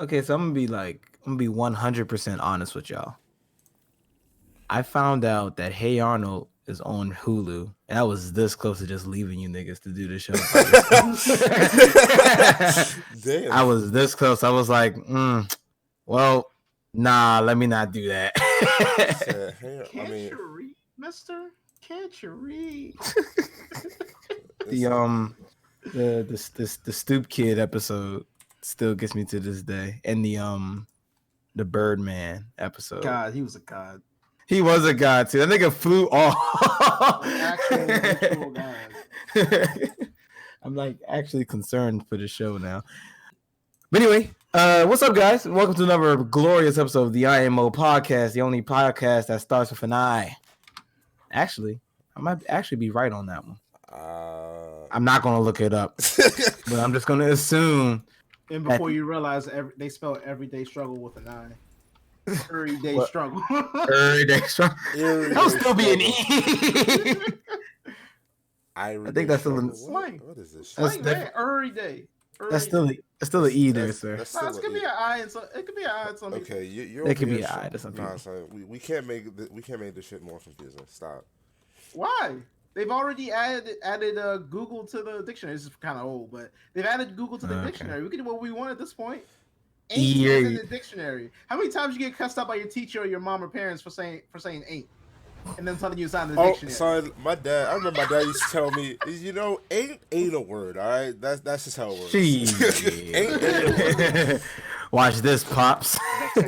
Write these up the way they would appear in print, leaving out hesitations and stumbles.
Okay, so I'm gonna be 100% honest with y'all. I found out that Hey Arnold is on Hulu, and I was this close to just leaving you niggas to do the show by yourself. Damn. I was this close. I was like, well, nah, let me not do that. Can't you read, mister? Can't you read? The Stoop Kid episode still gets me to this day, and the Birdman episode. God, he was a god. He was a god too. That nigga flew off. Actual god. I'm like actually concerned for the show now. But anyway, what's up, guys? Welcome to another glorious episode of the IMO podcast, the only podcast that starts with an I. Actually, I might actually be right on that one. I'm not gonna look it up, but I'm just gonna assume. And before you realize, they spell everyday struggle with an I. Everyday struggle. Everyday struggle. That'll still be an E. I think that's still slang. What is this? Slang, man. Everyday. That's still an E there, sir. It could be an I, and it could be an I and something. Okay, you're. It could be an I to some people. Nah, son, we can't make this shit more confusing. Stop. Why? They've already added Google to the dictionary. This is kind of old, but they've added Google to the dictionary. We can do what we want at this point. Ain't is in the dictionary. How many times you get cussed out by your teacher or your mom or parents for saying ain't, and then telling you it's not in the dictionary? Son, I remember my dad used to tell me, ain't a word. All right, that's just how it works. Ain't a word. Watch this, pops. By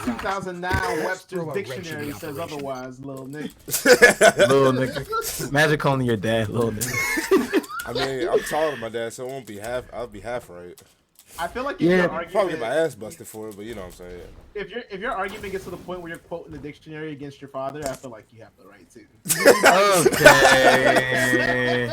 2009, Webster's dictionary says otherwise, little nigga. Little nigga. Imagine calling your dad little nigga. I mean, I'm taller than my dad, so it won't be half. I'll be half right. I feel like probably get my ass busted for it, but you know what I'm saying. If your argument gets to the point where you're quoting the dictionary against your father, I feel like you have the right to. Okay.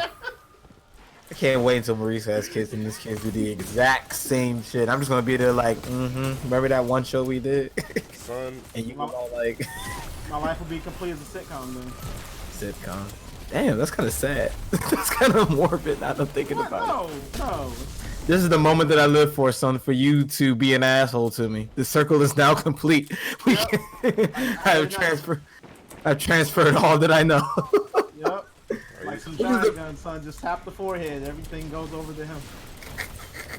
I can't wait until Maurice has kids and these kids do the exact same shit. I'm just gonna be there like, remember that one show we did? Son. And you all like my life will be complete as a sitcom then. Sitcom. Damn, that's kinda sad. That's kinda morbid now that I'm thinking about it. No. This is the moment that I live for, son, for you to be an asshole to me. The circle is now complete. I've transferred all that I know. Yep. Like some shotgun, son. Just tap the forehead. Everything goes over to him.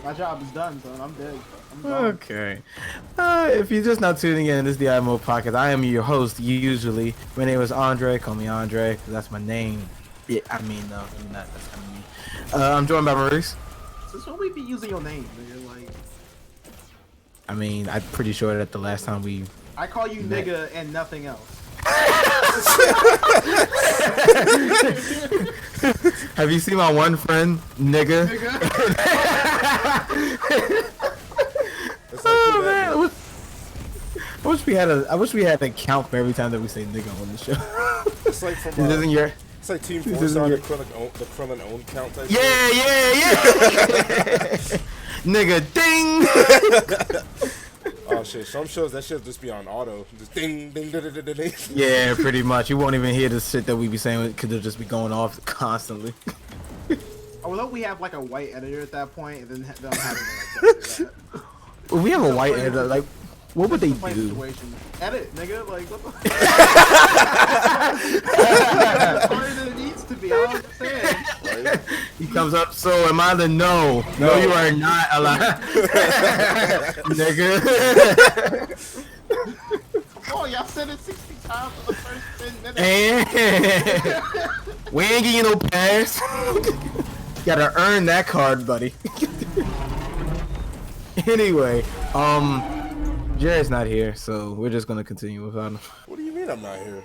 My job is done, son. I'm dead. I'm gone. Okay. If you're just now tuning in, this is the IMO Podcast. I am your host, usually. My name is Andre. Call me Andre, because that's my name. Yeah, I mean, no, I'm not. That's kind of me. I'm joined by Maurice. Since when we be using your name, nigga? Like, I mean, I'm pretty sure that the last time we... I call you nigga and nothing else. Have you seen my one friend, nigga? Oh man, I wish we had a count for every time that we say nigga on the show. It's like from it's like Team 4 started the Krillin own count type. Yeah. Nigga, ding. Oh shit! Some shows that shit just be on auto, just ding, ding, ding, ding, ding. Yeah, pretty much. You won't even hear the shit that we be saying because they'll just be going off constantly. Although we have like a white editor at that point, and then they'll have like Well, we have a white editor. Like, what would they do? Situation. Edit, nigga. Like, what the? It's harder than it needs to be. I don't understand. Right? He comes up. So, am I the no? No, you are not allowed, nigga. Oh, y'all said it 60 times for the first 10 minutes. And we ain't getting you no pass. You gotta earn that card, buddy. Anyway, Jared's not here, so we're just gonna continue without him. What do you mean I'm not here?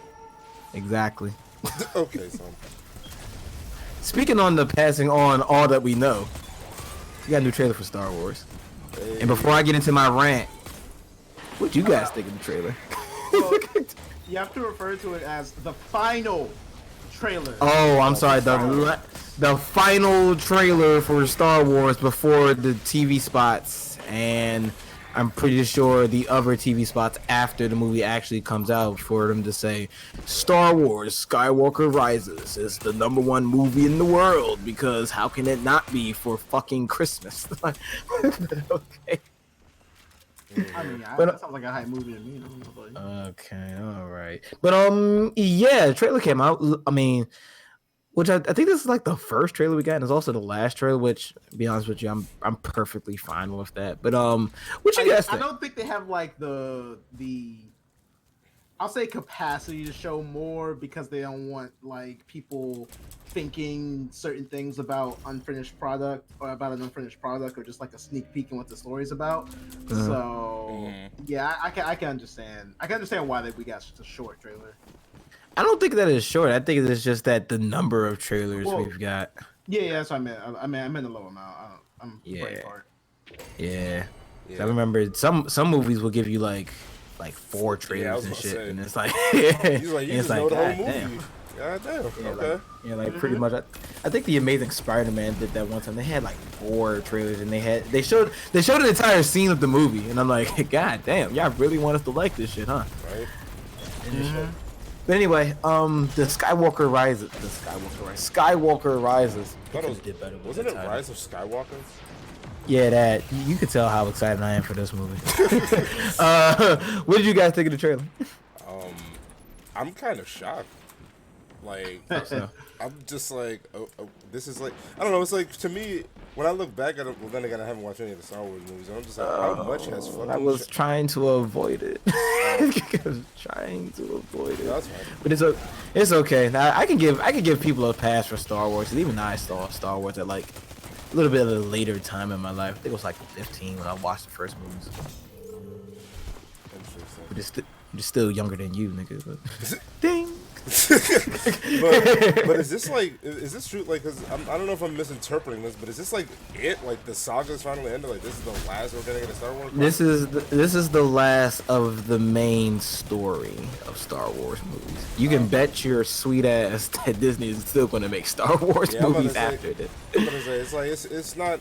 Exactly. Okay, son. Speaking on the passing on all that we know, we got a new trailer for Star Wars. Hey. And before I get into my rant, what you guys think of the trailer? Well, you have to refer to it as the final trailer. Oh, I'm sorry. The final trailer for Star Wars before the TV spots, and I'm pretty sure the other TV spots after the movie actually comes out for them to say Star Wars Skywalker Rises is the #1 movie in the world, because how can it not be for fucking Christmas? Okay. I mean, But that sounds like a hype movie to me. I don't know about you. okay, all right. But yeah, the trailer came out. I mean, which I think this is like the first trailer we got, and it's also the last trailer. Which, to be honest with you, I'm perfectly fine with that. But what you guys think? I don't think they have like the I'll say capacity to show more because they don't want like people thinking certain things about unfinished product or about an unfinished product or just like a sneak peek in what the story's about. So yeah, I can understand. I can understand why we got such a short trailer. I don't think that is short. I think it's just that the number of trailers we've got. Yeah, that's what I meant. I meant a low amount. I'm pretty hard. Yeah. I remember some movies will give you like 4 trailers and shit, say. and it's like He's like, you it's just like, know the whole God movie. damn. God damn. Yeah, Okay. Like pretty much. I think the Amazing Spider-Man did that one time. They had like 4 trailers, and they showed an entire scene of the movie, and I'm like, God damn, y'all really want us to like this shit, huh? Right. But anyway, the Skywalker Rises. Skywalker Rises. Did better. Wasn't it Rise of Skywalker? Yeah, that you could tell how excited I am for this movie. What did you guys think of the trailer? I'm kind of shocked. Like, I'm just like, this is like, I don't know. It's like, to me, when I look back at it, well, then again, I haven't watched any of the Star Wars movies. I'm just like, how much has fucking. I was trying to avoid it. I was trying to avoid it. That's fine. But it's okay. Now I can give people a pass for Star Wars. 'Cause even I saw Star Wars at like a little bit of a later time in my life. I think it was like 15 when I watched the first movies. But it's still younger than you, nigga. But ding. but is this true? Like, cause I don't know if I'm misinterpreting this, but is this like it? Like the saga's finally ended? Like this is the last we're gonna get a Star Wars? This is the last of the main story of Star Wars movies. You can bet your sweet ass that Disney is still gonna make Star Wars movies after this. I'm gonna say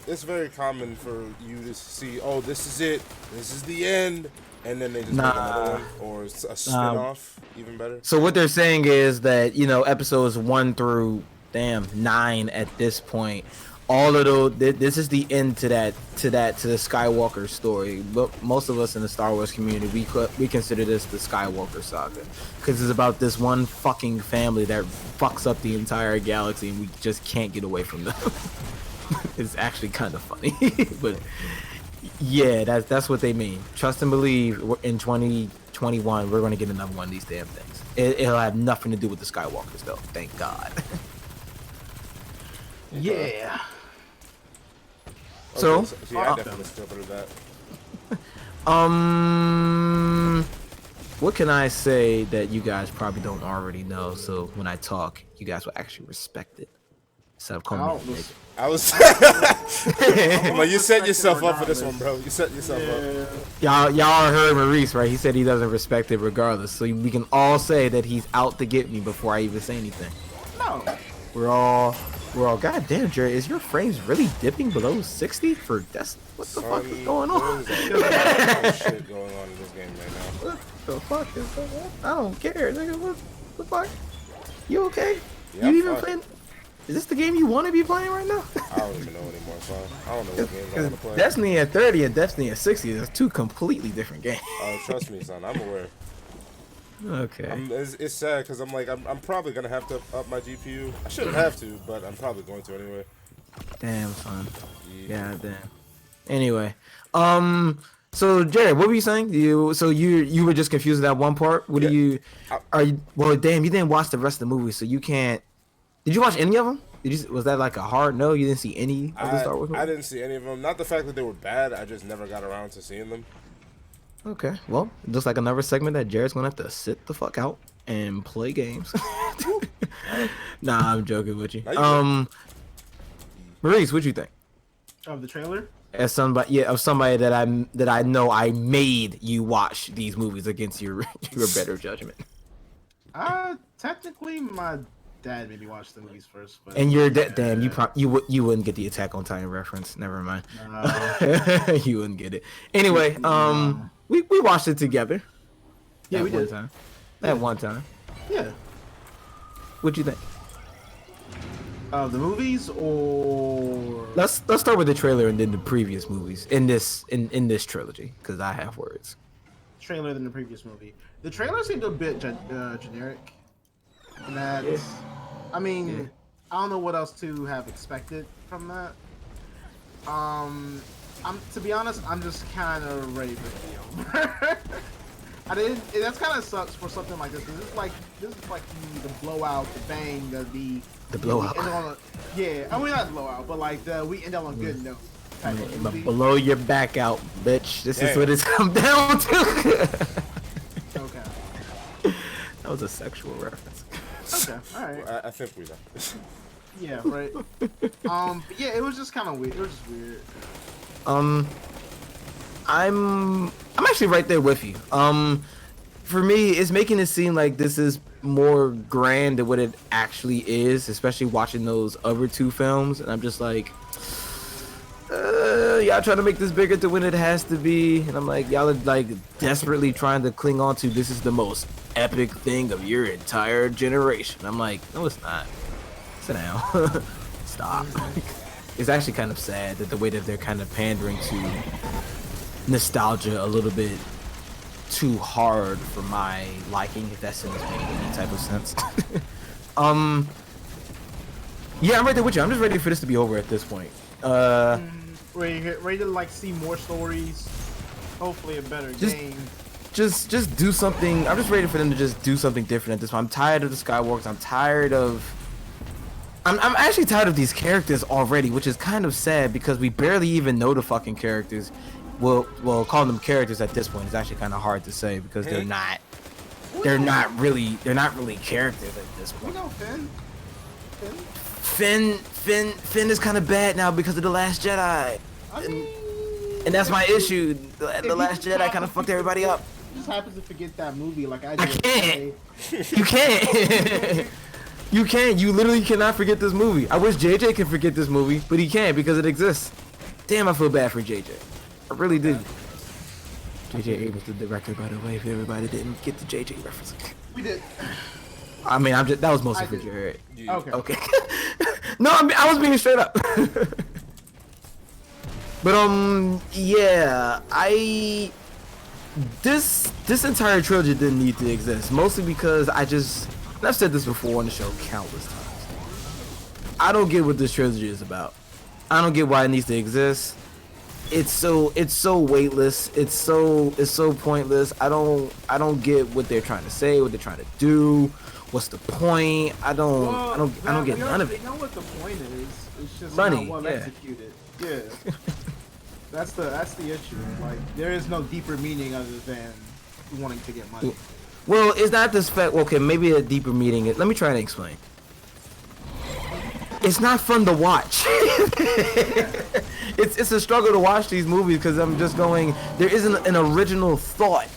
it's very common for you to see, oh, this is it, this is the end. And then they just make another one, or a spin-off, even better. So what they're saying is that, episodes 1 through 9 at this point, all of those, this is the end to the Skywalker story. But most of us in the Star Wars community, we consider this the Skywalker saga, because it's about this one fucking family that fucks up the entire galaxy, and we just can't get away from them. It's actually kind of funny, but. Yeah, that's what they mean. Trust and believe in 2021, we're going to get another one of these damn things. It'll have nothing to do with the Skywalkers, though. Thank God. Yeah. So, I definitely still better that. what can I say that you guys probably don't already know? So when I talk, you guys will actually respect it. So calling me. I was. Well, you set yourself up for this one, bro. You set yourself up. Y'all heard Maurice, right? He said he doesn't respect it regardless. So we can all say that he's out to get me before I even say anything. No. We're all. God damn, Jerry, is your frames really dipping below 60 for Destiny? What the fuck is going on? There's a lot of shit going on in this game right now. What the fuck is going on? I don't care, nigga. What the fuck? You okay? Yeah, you even playing? Is this the game you want to be playing right now? I don't even know anymore, son. I don't know what games I want to play. Destiny at 30 and Destiny at 60 is 2 completely different games. Trust me, son. I'm aware. Okay. It's sad because I'm probably gonna have to up my GPU. I shouldn't have to, but I'm probably going to anyway. Damn, son. Yeah, damn. Anyway, so Jared, what were you saying? You were just confused at that one part. What do you? Well, damn, you didn't watch the rest of the movie, so you can't. Did you watch any of them? Was that like a hard no? You didn't see any of the Star Wars movies? I didn't see any of them. Not the fact that they were bad. I just never got around to seeing them. Okay. Well, it looks like another segment that Jared's gonna have to sit the fuck out and play games. Nah, I'm joking with you. Maurice, what'd you think? Of the trailer? As somebody that I know I made you watch these movies against your better judgment. Technically, my dad made me watch the movies first. But and your damn, you wouldn't get the Attack on Titan reference. Never mind. You wouldn't get it. Anyway, we watched it together. Yeah, we did. At one time. Yeah. What'd you think? The movies, or Let's start with the trailer and then the previous movies in this trilogy, because I have words. trailer than the previous movie. The trailer seemed a bit generic. And that's, I mean, I don't know what else to have expected from that. I'm to be honest, I'm just kind of ready for it to be over. I didn't. That's kind of sucks for something like this. Cause this is like the blowout, the bang, the blowout. Yeah, I mean not blowout, but like we end up on a good note. Type of movie. Blow your back out, bitch. This is Damn. what it's come down to. Okay. That was a sexual reference. Okay. All right. I think we know. Yeah. Right. But yeah, it was just kind of weird. It was just weird. I'm actually right there with you. For me, it's making it seem like this is more grand than what it actually is, especially watching those other two films, and I'm just like, y'all trying to make this bigger to when it has to be, and I'm like, y'all are like desperately trying to cling on to this is the most epic thing of your entire generation. I'm like, no, it's not. Sit down. Stop. It's actually kind of sad that the way that they're kind of pandering to nostalgia a little bit too hard for my liking, if that sentence makes any type of sense. Yeah, I'm right there with you. I'm just ready for this to be over at this point. Ready to like see more stories, hopefully a better game. Just do something. I'm just ready for them to just do something different at this point. I'm tired of the Skywalkers. I'm actually tired of these characters already, which is kind of sad because we barely even know the fucking characters. Well, calling them characters at this point is actually kind of hard to say because they're not really characters at this point. You know Finn is kind of bad now because of The Last Jedi. And that's my issue. The Last Jedi kind of fucked everybody up. Just happens to forget that movie like I I did. can't. You can't. You can't. You literally cannot forget this movie. I wish JJ could forget this movie, but he can't because it exists. Damn, I feel bad for JJ. I really do. JJ Abrams, the director, by the way, if everybody didn't get the JJ reference. We did. I mean, that was mostly for Jared. Okay. No, I was being straight up. But yeah, this entire trilogy didn't need to exist, mostly because and I've said this before on the show countless times. I don't get what this trilogy is about. I don't get why it needs to exist. It's so weightless. It's so pointless. I don't get what they're trying to say, what they're trying to do. What's the point? I don't get none of it. You know what the point is? It's just money. not well executed. Yeah. That's the issue. Like there is no deeper meaning other than wanting to get money. Well, it's not this fact. Okay, maybe a deeper meaning. Let me try to explain. It's not fun to watch. It's a struggle to watch these movies because I'm just going. There isn't an original thought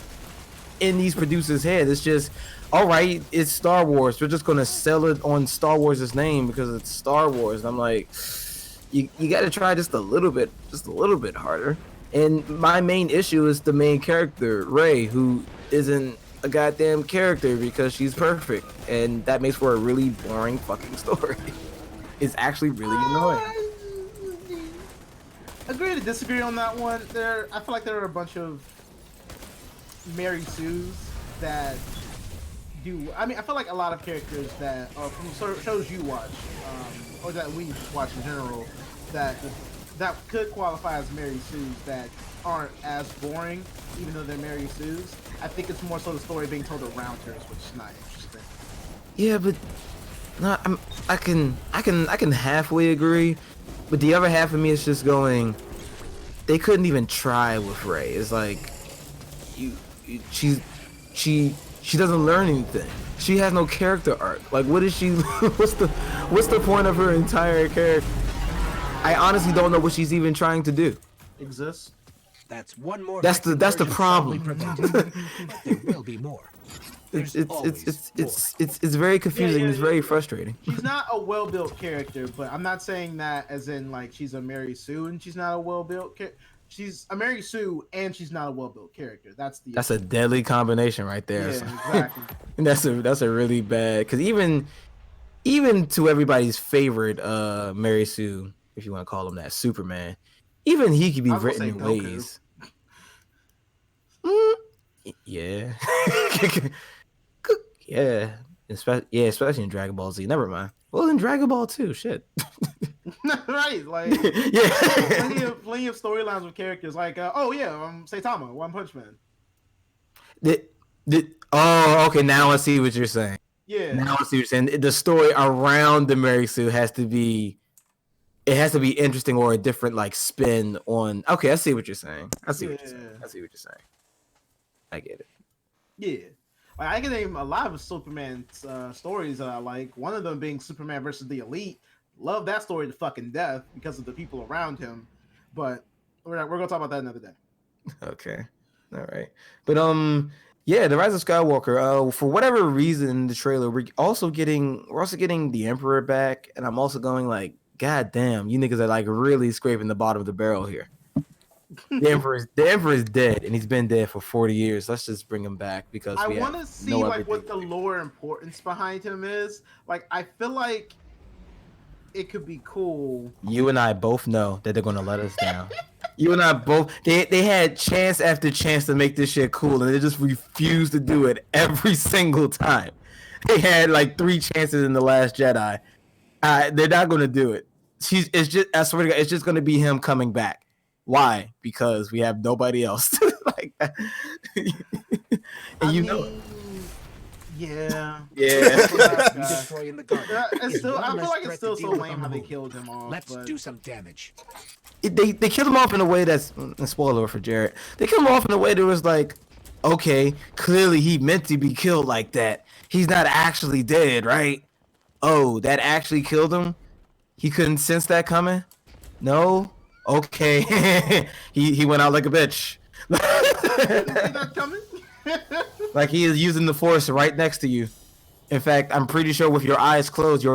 in these producers' head. It's just, all right, it's Star Wars. We're just gonna sell it on Star Wars' name because it's Star Wars. And I'm like, you got to try just a little bit harder. And my main issue is the main character, Rey, who isn't a goddamn character because she's perfect, and that makes for a really boring fucking story. It's actually really annoying. Agree to disagree on that one. I feel like there are a bunch of Mary Sues that do. I mean, I feel like a lot of characters that are from shows you watch, or that we watch in general, that could qualify as Mary Sues that aren't as boring, even though they're Mary Sues. I think it's more so the story being told around her, which is not interesting. Yeah, but no, I can halfway agree, but the other half of me is just going. They couldn't even try with Rey. It's like, she doesn't learn anything. She has no character arc. Like, what is she? What's the point of her entire character? I honestly don't know what she's even trying to do. Exists. That's one more. That's the problem. There will be more. It's very confusing. Yeah, it's very frustrating. She's not a well-built character, but I'm not saying that as in like she's a Mary Sue and she's not a well-built character. She's a Mary Sue and she's not a well-built character. That's a deadly combination right there. Yeah, exactly. And that's a really bad, because even even to everybody's favorite Mary Sue, if you want to call him that, Superman, even he could be I was gonna written say in Goku. ways. Yeah. Yeah. Especially in Dragon Ball Z. Never mind. Well, in Dragon Ball too. Shit. Right, like Yeah. plenty of storylines with characters like Saitama, One Punch Man. Okay, now I see what you're saying. Yeah. Now I see what you're saying. The story around the Mary Sue has to be interesting or a different like spin on. Okay, I see what you're saying. I see what you're saying. I get it. Yeah. Like, I can name a lot of Superman stories that I like. One of them being Superman versus the Elite. Love that story to fucking death because of the people around him. But we're gonna talk about that another day. Okay. All right. But yeah, the Rise of Skywalker. For whatever reason in the trailer, we're also getting the Emperor back, and I'm also going like, God damn, you niggas are like really scraping the bottom of the barrel here. The Emperor is dead, and he's been dead for 40 years. Let's just bring him back because I want to see like what the lore importance behind him is. Like, I feel like it could be cool. You and I both know that they're gonna let us down. You and I both they had chance after chance to make this shit cool, and they just refused to do it every single time. They had like 3 chances in The Last Jedi. They're not gonna do it. I swear to God, it's just gonna be him coming back. Why? Because we have nobody else like that. And you know it. Yeah. Destroying the garden. I feel like it's still so lame how they killed him off. Let's do some damage. They killed him off in a way that's a spoiler for Jarrett. They killed him off in a way that was like, okay, clearly he meant to be killed like that. He's not actually dead, right? Oh, that actually killed him? He couldn't sense that coming? No? Okay. he went out like a bitch. That coming? Like he is using the force right next to you. In fact, I'm pretty sure with your eyes closed, you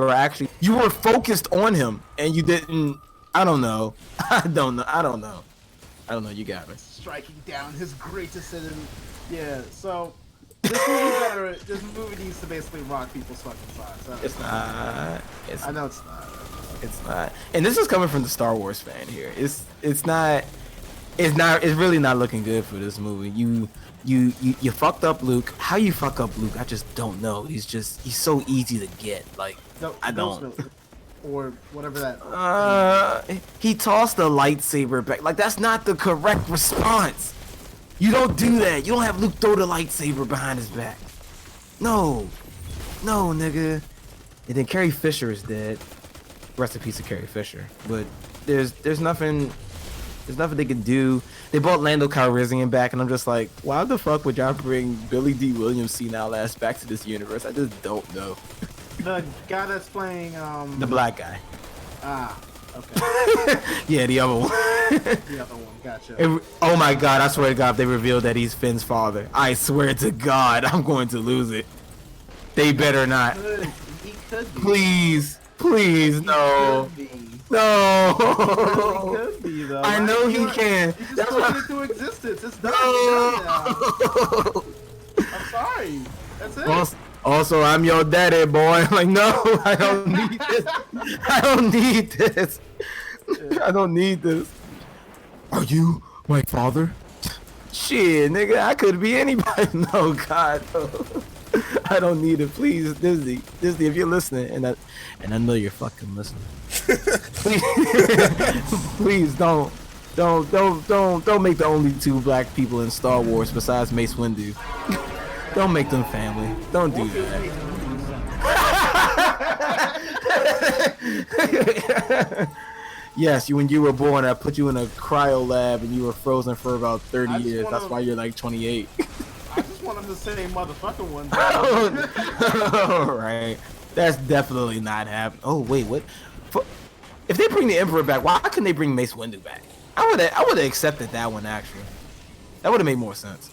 were focused on him and you didn't. I don't know. You got me. Striking down his greatest enemy. Yeah, so this movie needs to basically rock people's fucking socks. It's not. I know it's not. It's not. And this is coming from the Star Wars fan here. It's really not looking good for this movie. You fucked up Luke. How you fuck up Luke? I just don't know. He's so easy to get. Like I don't. Or whatever that. He tossed the lightsaber back. Like that's not the correct response. You don't do that. You don't have Luke throw the lightsaber behind his back. No, nigga. And then Carrie Fisher is dead. Rest in peace to Carrie Fisher. But there's nothing they can do. They brought Lando Calrissian back, and I'm just like, why the fuck would y'all bring Billy D. Williams senile ass back to this universe? I just don't know. The guy that's playing the black guy. Okay. Yeah, the other one. The other one, gotcha. Oh my God! I swear to God, if they reveal that he's Finn's father, I swear to God, I'm going to lose it. They better not. He could be. Please, no. No. He could be though. I know he can. He just put it into existence. It's done. It's done now. I'm sorry. That's it. Also, I'm your daddy, boy. Like, no, I don't need this. I don't need this. Are you my father? Shit, nigga, I could be anybody. No, God, no. I don't need it. Please, Disney, if you're listening, and I know you're fucking listening. Please don't make the only 2 black people in Star Wars besides Mace Windu. Don't make them family. Don't do that. Yes, when you were born, I put you in a cryo lab and you were frozen for about 30 years. That's why you're like 28. I just want him to say motherfucker one day. Alright. That's definitely not happening. Oh, wait, what? If they bring the Emperor back, why couldn't they bring Mace Windu back? I would have accepted that one, actually. That would have made more sense.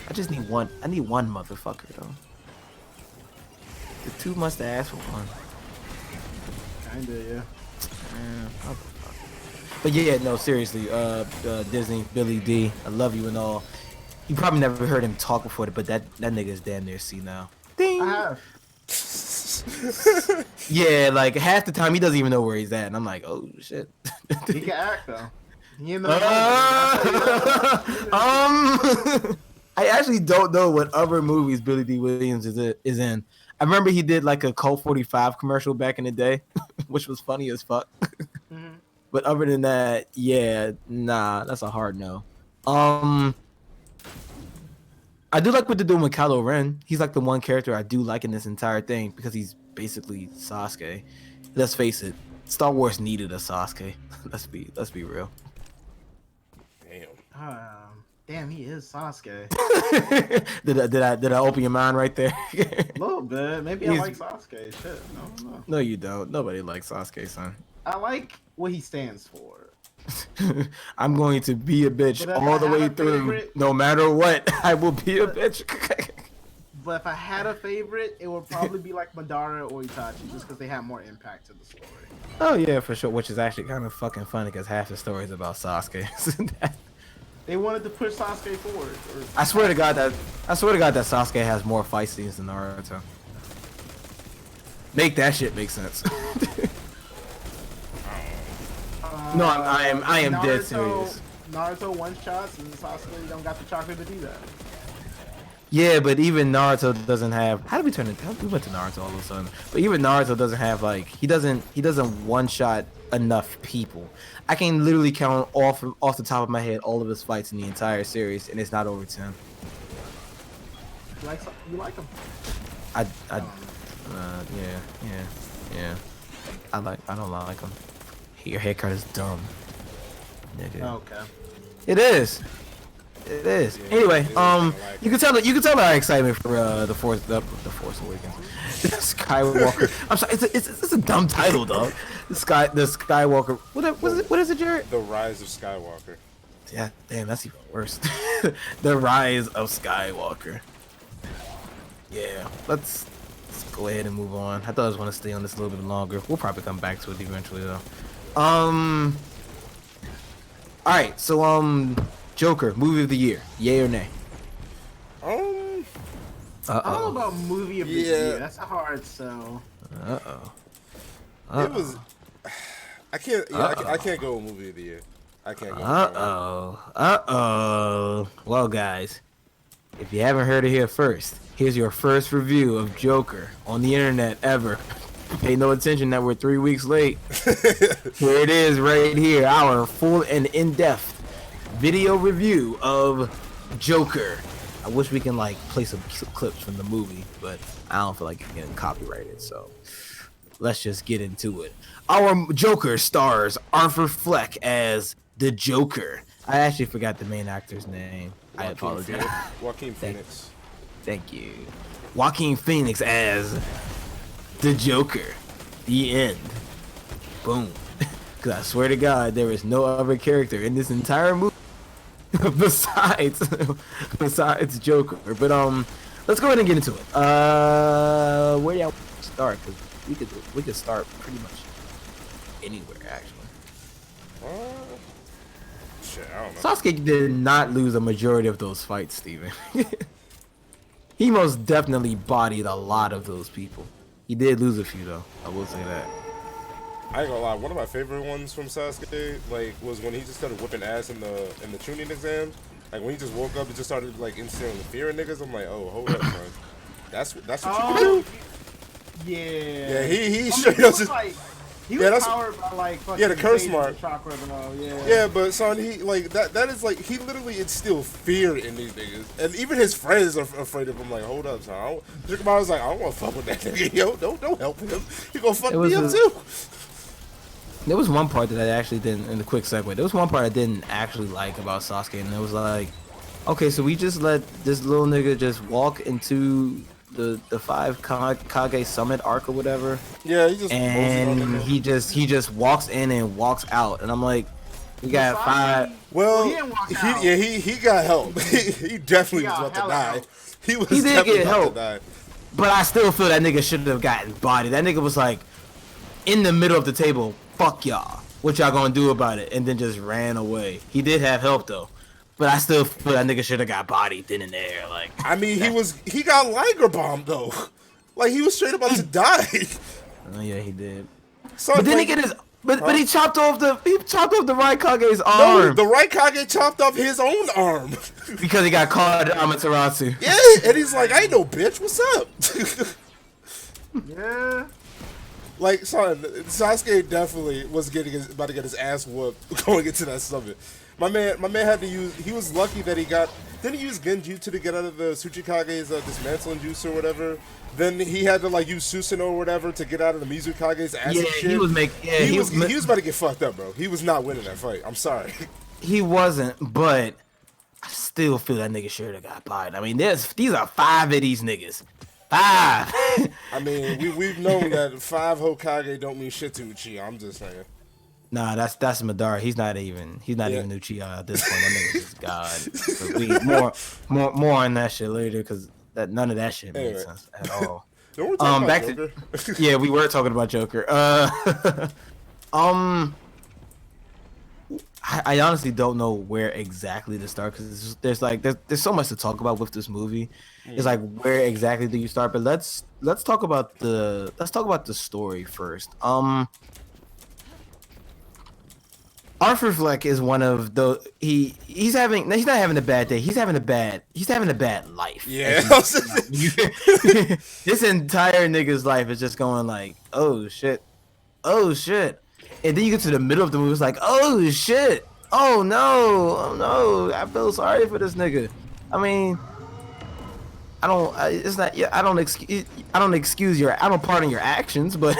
I just need one. I need one motherfucker, though. The 2 must have asked for one. Kinda, yeah. But yeah, no, seriously, Disney, Billy D, I love you and all. You probably never heard him talk before, but that nigga is damn near senile. Ding. I have. Yeah, like half the time he doesn't even know where he's at, and I'm like, oh shit. He can act though. He in the I actually don't know what other movies Billy D. Williams is in. I remember he did like a Colt 45 commercial back in the day, which was funny as fuck. Mhm. But other than that, yeah, nah, that's a hard no. I do like what they're doing with Kylo Ren. He's like the one character I do like in this entire thing because he's basically Sasuke. Let's face it, Star Wars needed a Sasuke. let's be real. Damn. Damn, he is Sasuke. did I open your mind right there? A little bit. Maybe I He's- like Sasuke. Shit, I don't know. No, you don't. Nobody likes Sasuke, son. I like what he stands for. I'm going to be a bitch But if all I the had way a through. favorite- No matter what, I will be a bitch. But if I had a favorite, it would probably be like Madara or Itachi, just because they have more impact to the story. Oh yeah, for sure. Which is actually kind of fucking funny because half the story is about Sasuke. They wanted to push Sasuke forward. I swear to God that Sasuke has more fight scenes than Naruto. Make that shit make sense. No, I am dead serious. Naruto one shots and Sasuke don't got the chakra to do that. Yeah, but even Naruto doesn't have. How did we turn it? We went to Naruto all of a sudden. But even Naruto doesn't have like he doesn't one shot enough people. I can literally count off the top of my head all of his fights in the entire series, and it's not over 10. You like him? Yeah. I don't like him. Your haircut is dumb, nigga. Okay. It is. Anyway, you can tell our excitement for the Force Awakens. Skywalker. I'm sorry, it's a dumb title, dog. The Skywalker. What is it, Jared? The Rise of Skywalker. Yeah, damn, that's even worse. The Rise of Skywalker. Yeah, let's go ahead and move on. I thought I was going to stay on this a little bit longer. We'll probably come back to it eventually, though. All right, so Joker, movie of the year, yay or nay? I don't know about movie of the year. That's a hard sell. It was. I can't. Yeah, I can't go with movie of the year. I can't go. Well, guys, if you haven't heard it here first, here's your first review of Joker on the internet ever. Pay no attention that we're 3 weeks late. Here it is, right here, our full and in-depth video review of Joker. I wish we can like play some clips from the movie, but I don't feel like getting copyrighted, so let's just get into it. Our Joker stars Arthur Fleck as the Joker. I actually forgot the main actor's name. I apologize. Joaquin Phoenix. Thank you. Joaquin Phoenix as the Joker. The end. Boom. Because I swear to God, there is no other character in this entire movie besides Joker. But let's go ahead and get into it. Where do y'all start? Because we could start pretty much anywhere actually. Shit, I don't know. Sasuke did not lose a majority of those fights, Steven. He most definitely bodied a lot of those people. He did lose a few though. I will say that. I ain't gonna lie. One of my favorite ones from Sasuke, like, was when he just started whipping ass in the Chunin exams. Like when he just woke up and just started like instilling fear in niggas. I'm like, oh, hold up, man. That's what you can do. Yeah. Yeah, he straight up just. He Yeah, was that's- powered by like fucking Yeah, the curse Satan mark. chakra and all, yeah. Yeah, but son, he like that is like he literally instilled fear in these niggas, and even his friends are afraid of him. Like, hold up, son. Jikamaru was like, I don't want to fuck with that nigga. Yo, don't help him. He gonna fuck me up too. There was one part that I actually didn't, in the quick segue, there was one part I didn't actually like about Sasuke, and it was like, okay, so we just let this little nigga just walk into the 5 Kage Summit arc or whatever, Yeah, he just and he just walks in and walks out, and I'm like, we got Sasuke- 5. Well, he didn't walk out. he got help. He definitely was got about to hella die. help. He was He did definitely get about help. to die. But I still feel that nigga should have gotten bodied. That nigga was like in the middle of the table, fuck y'all. What y'all gonna do about it? And then just ran away. He did have help though. But I still feel that nigga should have got bodied then and there. Like, I mean, he got Liger bombed though. Like he was straight about to die. Oh yeah, he did. So But then like, he get his. But he chopped off the Raikage's no, arm the right Kage chopped off his own arm. because he got caught in Amaterasu. Yeah, and he's like, I ain't no bitch. What's up? Yeah. Like, son, Sasuke definitely was about to get his ass whooped going into that summit. My man had to use. He was lucky that he got. Didn't he use Genjutsu to get out of the Tsuchikage's dismantling jutsu or whatever? Then he had to like use Susanoo or whatever to get out of the Mizukage's acid Yeah, shit. he was he was about to get fucked up, bro. He was not winning that fight. I'm sorry. He wasn't, but I still feel that nigga should have got bodied. I mean, these are 5 of these niggas. 5. I mean, we've known that 5 Hokage don't mean shit to Uchiha. I'm just saying. Nah, that's Madara. He's not even Uchiha at this point. That nigga's just God. But we more on that shit later because none of that shit made sense at all. Don't we talk about back Joker? yeah, we were talking about Joker. I honestly don't know where exactly to start because there's so much to talk about with this movie. It's like where exactly do you start? But let's talk about the story first. Arthur Fleck is one of the he's not having a bad day. He's having a bad life. Yeah. This entire nigga's life is just going like, oh shit. And then you get to the middle of the movie, it's like, oh shit. Oh no. I feel sorry for this nigga. I mean, I don't pardon your actions, but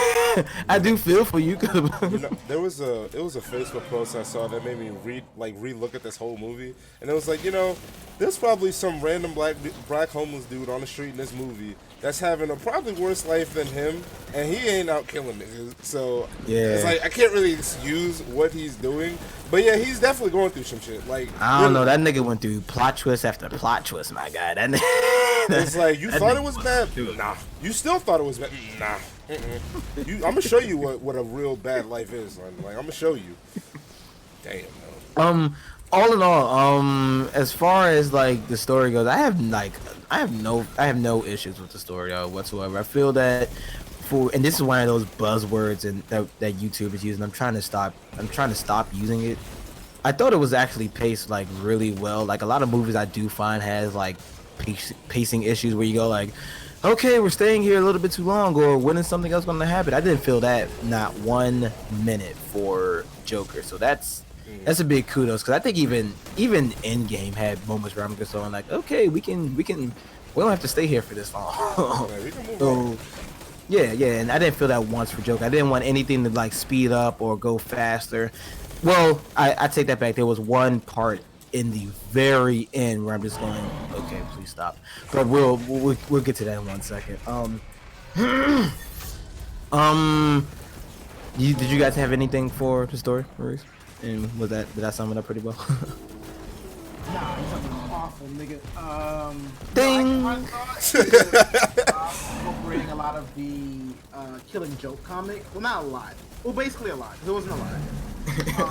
I do feel for you. You know, it was a Facebook post I saw that made me re-look at this whole movie, and it was like, you know, there's probably some random black homeless dude on the street in this movie that's having a probably worse life than him, and he ain't out killing niggas. So yeah, it's like I can't really excuse what he's doing, but yeah, he's definitely going through some shit. Like I don't know, that nigga went through plot twist after plot twist, my guy. It's like you thought it was bad. Nah, you still thought it was bad. Nah. I'm gonna show you what a real bad life is. Like I'm gonna show you. Damn. Man. All in all, as far as like the story goes, I have no issues with the story whatsoever. I feel that and this is one of those buzzwords and that YouTube is using. I'm trying to stop using it. I thought it was actually paced like really well. Like a lot of movies I do find has like pacing issues where you go like, okay, we're staying here a little bit too long, or when is something else going to happen? I didn't feel that not 1 minute for Joker, so that's a big kudos because I think even Endgame had moments where I'm just going like, okay, we don't have to stay here for this long. We can move So on. yeah, and I didn't feel that once for Joker. I didn't want anything to like speed up or go faster. Well, I take that back. There was one part in the very end where I'm just going, okay, please stop. But we'll get to that in 1 second. Did you guys have anything for the story, Maurice? And did I sum it up pretty well? Nah, he's something awful, nigga. Ding! No, I thought incorporating a lot of the Killing Joke comic. Well, not a lot. Well, basically a lot. There wasn't a lot.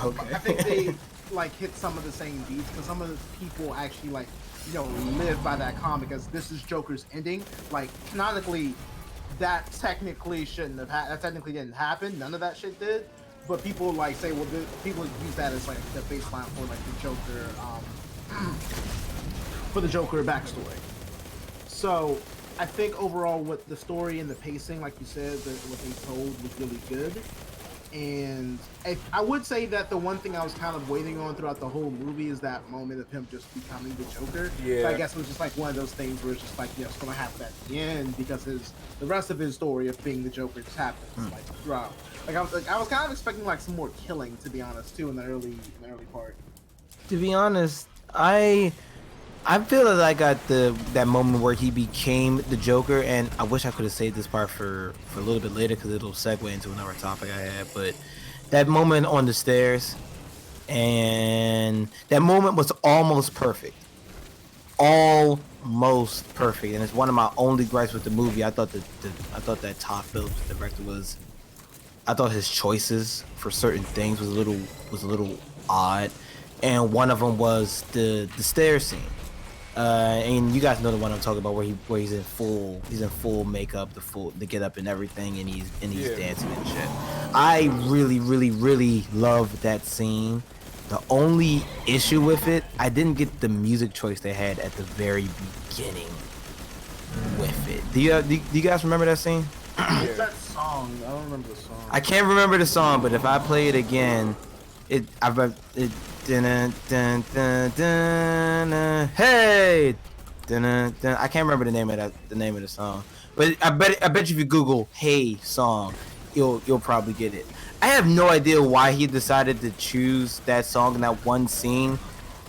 Okay. I think they like hit some of the same beats because some of the people actually like, you know, live by that comic as this is Joker's ending. Like canonically, that technically shouldn't have that technically didn't happen. None of that shit did. But people like say, well, people use that as like the baseline for like the Joker, for the Joker backstory. So I think overall, with the story and the pacing, like you said, what they told was really good. And I would say that the one thing I was kind of waiting on throughout the whole movie is that moment of him just becoming the Joker. Yeah. So I guess it was just like one of those things where it's just like, yeah, it's gonna happen at the end because the rest of his story of being the Joker just happens like throughout. Like I was kind of expecting like some more killing, to be honest, too, in the early part. To be honest, I feel that I got that moment where he became the Joker, and I wish I could have saved this part for a little bit later because it'll segue into another topic I had. But that moment on the stairs, and that moment was almost perfect, and it's one of my only gripes with the movie. I thought that Todd Phillips, the director, I thought his choices for certain things was a little odd, and one of them was the stair scene. And you guys know the one I'm talking about, where he's in full makeup, the get up and everything, and he's dancing and shit. I really, really, really love that scene. The only issue with it, I didn't get the music choice they had at the very beginning with it. Do you guys remember that scene? What's that song? I don't remember the song. I can't remember the song, but if I play it again, hey, I can't remember the name of the song, but I bet you if you Google "Hey" song, you'll probably get it. I have no idea why he decided to choose that song in that one scene,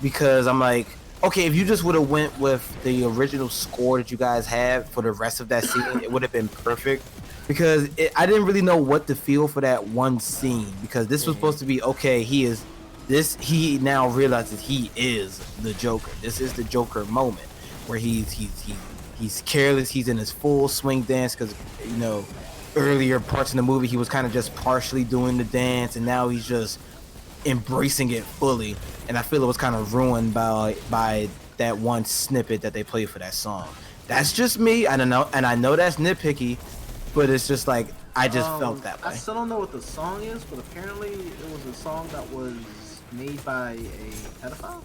because I'm like, okay, if you just would have went with the original score that you guys had for the rest of that scene, it would have been perfect. Because I didn't really know what to feel for that one scene, because this was supposed to be, okay, he now realizes he is the Joker. This is the Joker moment where he's careless. He's in his full swing dance, because earlier parts in the movie he was kind of just partially doing the dance, and now he's just embracing it fully. And I feel it was kind of ruined by that one snippet that they played for that song. That's just me. I don't know, and I know that's nitpicky, but it's just like I just felt that way. I still don't know what the song is, but apparently it was a song that was made by a pedophile.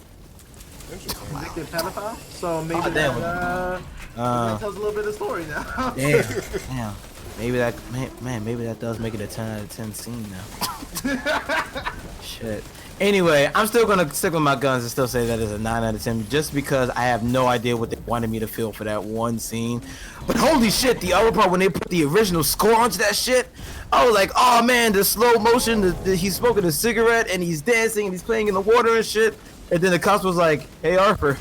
Convicted pedophile. So maybe that tells a little bit of the story now. Damn. Maybe that does make it a 10 out of 10 scene now. Shit. Anyway, I'm still gonna stick with my guns and still say that is a 9 out of 10, just because I have no idea what they wanted me to feel for that one scene. But holy shit, the other part when they put the original score onto that shit, I was like, oh man, the slow motion, he's smoking a cigarette and he's dancing and he's playing in the water and shit. And then the cops was like, hey Arthur,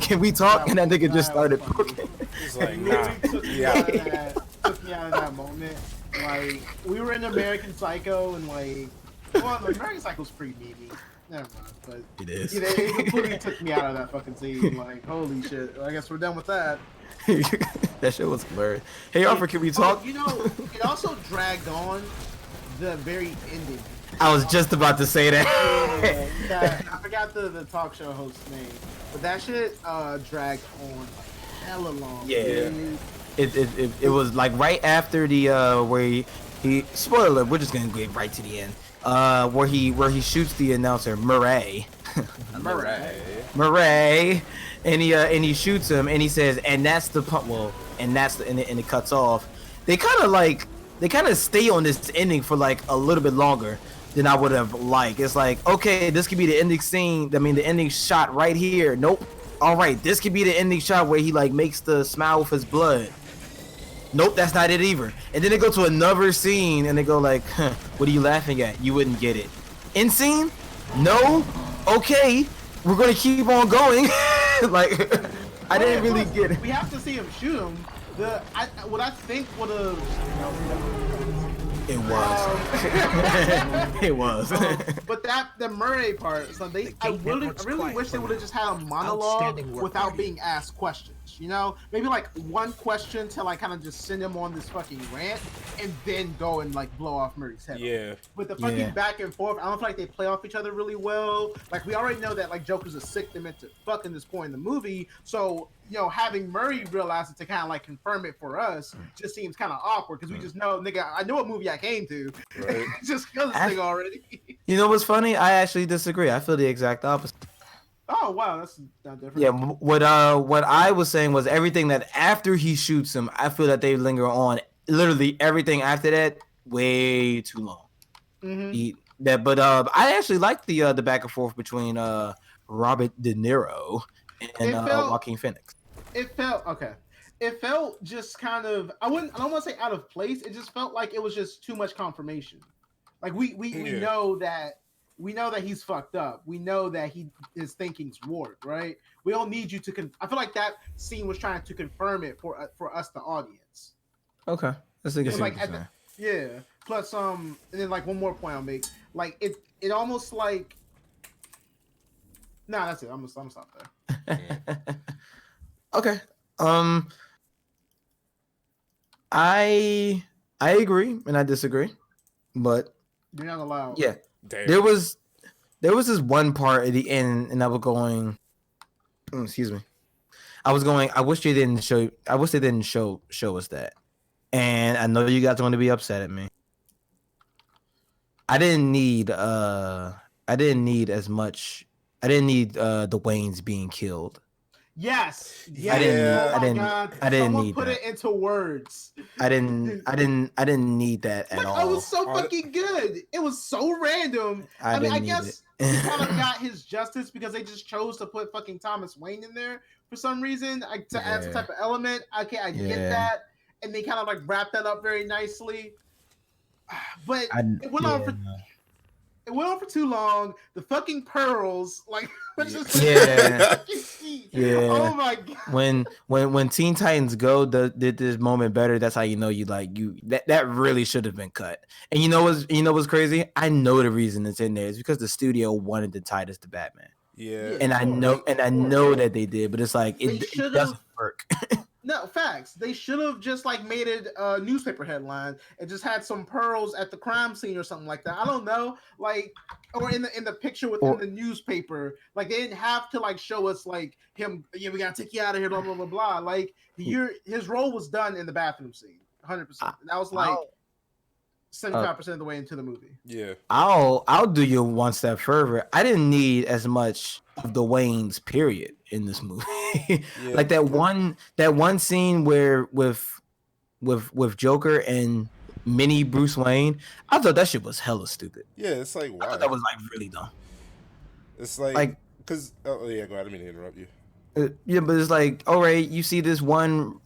can we talk? And that nigga just started poking. He's like, nah. Took me out of that moment. Like, we were in American Psycho, and like, well, American Psycho's pretty memey. Never mind, but It is. it completely took me out of that fucking scene. Like, holy shit. I guess we're done with that. That shit was hilarious. Hey Arthur, can we talk? It also dragged on the very ending. I was just about to say that. Yeah, I forgot the talk show host's name, but that shit dragged on like hella long. Yeah. Dude. It was like right after the where he spoiler alert, we're just gonna get right to the end. Where he shoots the announcer Murray. Murray, and he shoots him, and he says, and that's the pump. Well, and it cuts off. They kind of stay on this ending for like a little bit longer than I would have liked. It's like, okay, this could be the ending scene. I mean, the ending shot right here. Nope. All right, this could be the ending shot where he like makes the smile with his blood. Nope, that's not it either. And then they go to another scene and they go like, huh, what are you laughing at? You wouldn't get it. End scene? No? Okay, we're gonna keep on going. Like, I didn't really get it. We have to see him shoot him. What I think would have. It was. It was. But the Murray part, so I really wish they would have just had a monologue without being asked questions. Maybe like one question to like kind of just send him on this fucking rant, and then go and like blow off Murray's head. Yeah. With the fucking back and forth, I don't feel like they play off each other really well. Like, we already know that like Joker's a sick demented fuck in this point in the movie, so having Murray realize it to kind of like confirm it for us just seems kind of awkward, because we just know, nigga, I know what movie I came to. Right. Just because this thing already. You know what's funny? I actually disagree. I feel the exact opposite. Oh wow, that's not different. Yeah, what I was saying was everything that after he shoots him, I feel that they linger on. Literally everything after that, way too long. Mm-hmm. But I actually like the back and forth between Robert De Niro and Joaquin Phoenix. It felt okay. It felt just kind of I don't want to say out of place. It just felt like it was just too much confirmation. Like we know that he's fucked up. We know that his thinking's warped, right? We don't need you to I feel like that scene was trying to confirm it for us, the audience. Okay, let's think of like yeah. Plus, and then like one more point I'll make. Like it almost like. Nah, that's it. I'm gonna stop there. Okay. I agree and I disagree, but you're not allowed. Yeah. Damn. There was this one part at the end, and I was going, excuse me. I was going. I wish they didn't show. I wish they didn't show us that. And I know you guys are going to be upset at me. I didn't need. I didn't need as much. I didn't need the Waynes being killed. Yes. I didn't. Oh I my didn't. God. I didn't Someone need put that. it into words. I didn't need that at Like, all. it was so fucking good. It was so random. I mean, I guess he kind of got his justice because they just chose to put fucking Thomas Wayne in there for some reason to add some type of element. Okay, I get that, and they kind of like wrapped that up very nicely. But it went on for. It went on for too long. The fucking pearls, like, yeah. Oh my god. When Teen Titans Go did this moment better, that's how you know that really should have been cut. And you know what's crazy? I know the reason it's in there is because the studio wanted to tie this to Batman. Yeah. And I know that they did, but it's like it doesn't work. No, facts. They should have just like made it a newspaper headline and just had some pearls at the crime scene or something like that. I don't know, like, or in the picture within the newspaper. Like, they didn't have to like show us like him. Yeah, we gotta take you out of here. Blah blah blah blah. Like, his role was done in the bathroom scene, 100%. That was like 75% of the way into the movie. Yeah, I'll do you one step further. I didn't need as much of the Waynes period in this movie. Like that one scene where with Joker and mini Bruce Wayne, I thought that shit was hella stupid. Yeah, it's like, why? I thought that was like really dumb. It's like because oh yeah, go ahead. I didn't mean to interrupt you. Yeah, but it's like, all right, you see this one.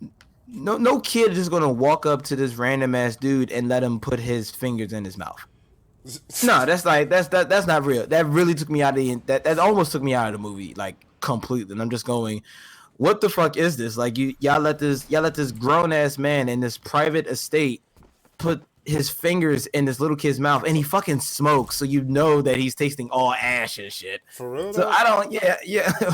No kid is gonna walk up to this random ass dude and let him put his fingers in his mouth. No, that's not real. That really took me out of that almost took me out of the movie like completely. And I'm just going, what the fuck is this? Like y'all let this grown ass man in this private estate put his fingers in this little kid's mouth and he fucking smokes, so you know that he's tasting all ash and shit. For real? So I don't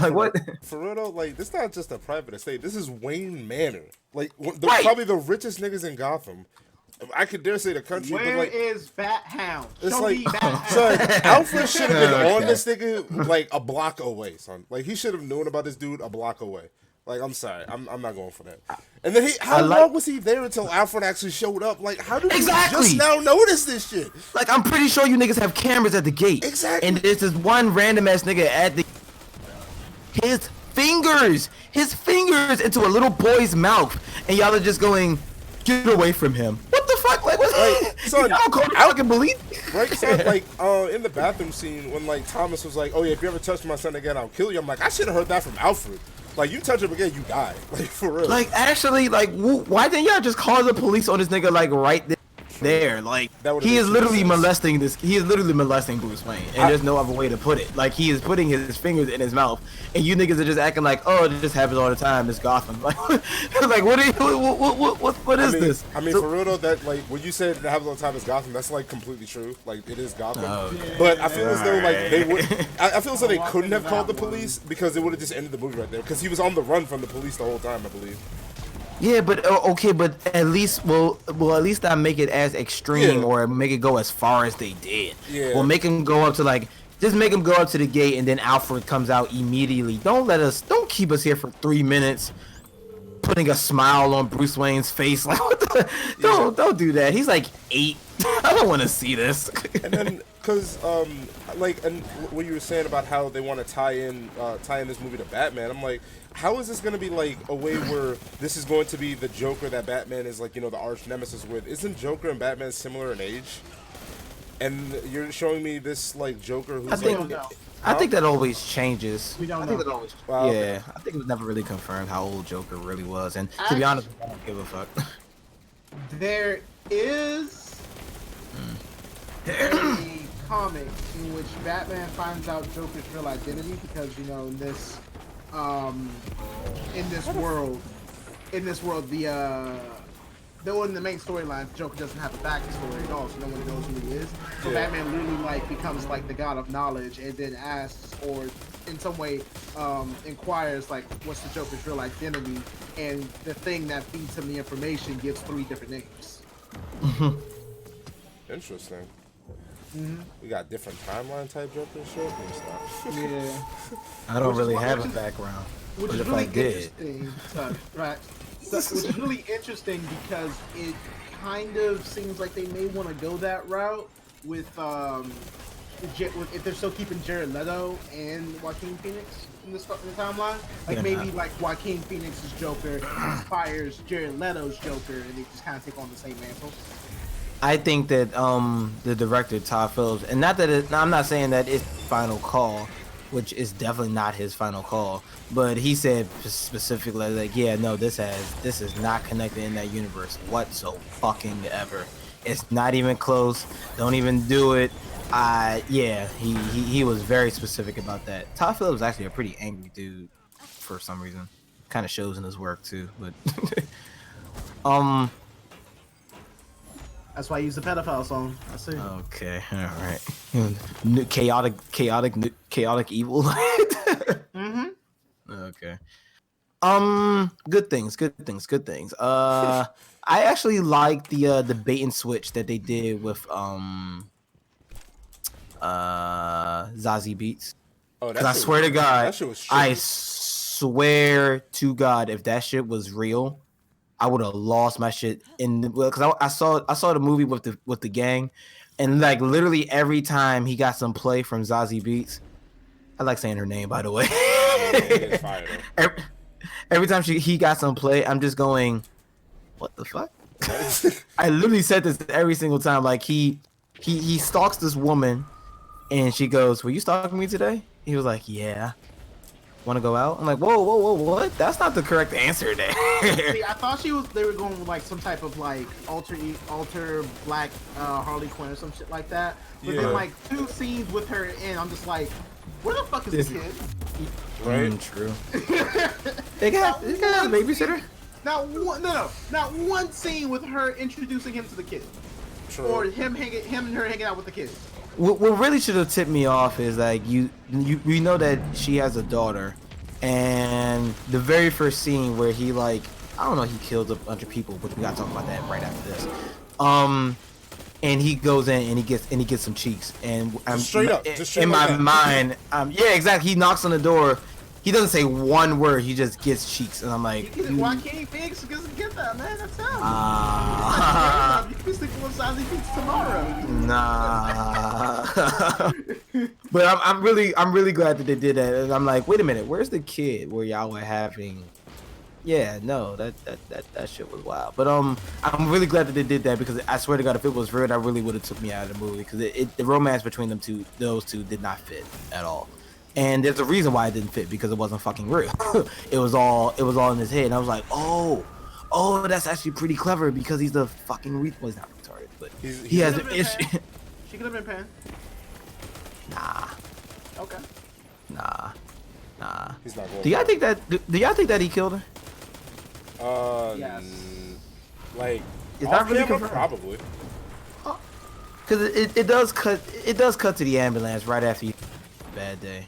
like what? For real though, like this not just a private estate. This is Wayne Manor. Like probably the richest niggas in Gotham. I could dare say the country. Where but like, is Bat Hound? It's Show like, me Bat Hound. son, Alfred should have been on this nigga like a block away, son. Like he should have known about this dude a block away. Like I'm sorry, I'm not going for that. And then how long was he there until Alfred actually showed up? Like how did we just now notice this shit? Like I'm pretty sure you niggas have cameras at the gate. Exactly. And there's this one random ass nigga at his fingers into a little boy's mouth, and y'all are just going, get away from him. What the fuck? Like, son, I don't fucking believe it. Right, son, like, in the bathroom scene when, like, Thomas was like, oh, yeah, if you ever touch my son again, I'll kill you. I'm like, I should have heard that from Alfred. Like, you touch him again, you die. Like, for real. Like, actually, like, why didn't y'all just call the police on this nigga, like, right there? Like, he is literally molesting Bruce Wayne, and there's no other way to put it. Like, he is putting his fingers in his mouth, and you niggas are just acting like, oh, it just happens all the time. It's Gotham. Like, like what is this? I mean, for real though, that like when you said it happens all the time, it's Gotham. That's like completely true. Like, it is Gotham. But I feel as though like they would. I feel as though they couldn't have called the police because it would have just ended the movie right there. Because he was on the run from the police the whole time, I believe. Yeah, but okay, but at least at least I make it as extreme or make it go as far as they did. Yeah. Well, make him go up to just make him go up to the gate and then Alfred comes out immediately. Don't keep us here for 3 minutes, putting a smile on Bruce Wayne's face. Like, what the? Don't do that. He's like 8. I don't want to see this. And then, cause like, and what you were saying about how they want to tie in this movie to Batman, I'm like, how is this going to be like a way where this is going to be the Joker that Batman is like, you know, the arch nemesis with? Isn't Joker and Batman similar in age? And you're showing me this like Joker who's I think that always changes. We don't know. I think that always. Okay. I think it was never really confirmed how old Joker really was, and to be honest, I don't give a fuck. There is a comic in which Batman finds out Joker's real identity because, you know, in this world, though in the main storyline, Joker doesn't have a backstory at all, so no one knows who he is. So Batman literally like becomes like the god of knowledge, and then asks or in some way inquires like what's the Joker's real identity, and the thing that feeds him the information gives 3 different names. Interesting. We got different timeline type Joker shit. Yeah. I don't really have a background. which is really interesting. Right. Which is really interesting because it kind of seems like they may want to go that route with if they're still keeping Jared Leto and Joaquin Phoenix in the timeline. Like maybe like Joaquin Phoenix's Joker inspires Jared Leto's Joker, and they just kind of take on the same mantle. I think that the director Todd Phillips, and not that I'm not saying that it's final call, which is definitely not his final call, but he said specifically like, yeah, no, this is not connected in that universe whatsoever. It's not even close. Don't even do it. Yeah, he was very specific about that. Todd Phillips is actually a pretty angry dude for some reason. Kind of shows in his work too, but That's why I use the pedophile song. I see. Okay, all right. Chaotic evil. Mm-hmm. Okay. Good things. I actually like the bait and switch that they did with Zazie Beats. Oh, I swear to God, that shit was I tricky. swear to God, if that shit was real, I would have lost my shit because I saw the movie with the gang, and like literally every time he got some play from Zazie Beats, I like saying her name by the way. It's fire, every time he got some play, I'm just going, what the fuck? I literally said this every single time. Like he stalks this woman, and she goes, "Were you stalking me today?" He was like, "Yeah." Want to go out? I'm like, whoa, what? That's not the correct answer there. See, I thought they were going with like some type of like alter black Harley Quinn or some shit like that. But then like 2 scenes with her in, I'm just like, where the fuck is the kid? Right? True. They got a babysitter. Not one scene with her introducing him to the kid. True. Or him and her hanging out with the kid. What really should have tipped me off is like we know that she has a daughter, and the very first scene where he like, I don't know, he kills a bunch of people, but we gotta talk about that right after this. And he goes in and he gets some cheeks, and I'm straight up, just straight in like my that. mind, yeah, exactly. He knocks on the door. He doesn't say one word. He just gets cheeks, and I'm like, Joaquin Phoenix doesn't get that, man. That's him. You can stick with Zazie Beats tomorrow. Nah. But I'm really glad that they did that. And I'm like, wait a minute, where's the kid where y'all were having? Yeah, no, that shit was wild. But I'm really glad that they did that, because I swear to God, if it was real, that really would have took me out of the movie, because the romance between those two did not fit at all. And there's a reason why it didn't fit, because it wasn't fucking real. it was all in his head, and I was like, oh, that's actually pretty clever, because he's the fucking well, he's not retarded, but he has an issue. She could have been Pan. Nah. Okay. Nah. He's not going. Do y'all think that he killed her? Yes. Like, Is off that really camera, confirmed? probably. Because it does cut to the ambulance right after you bad day,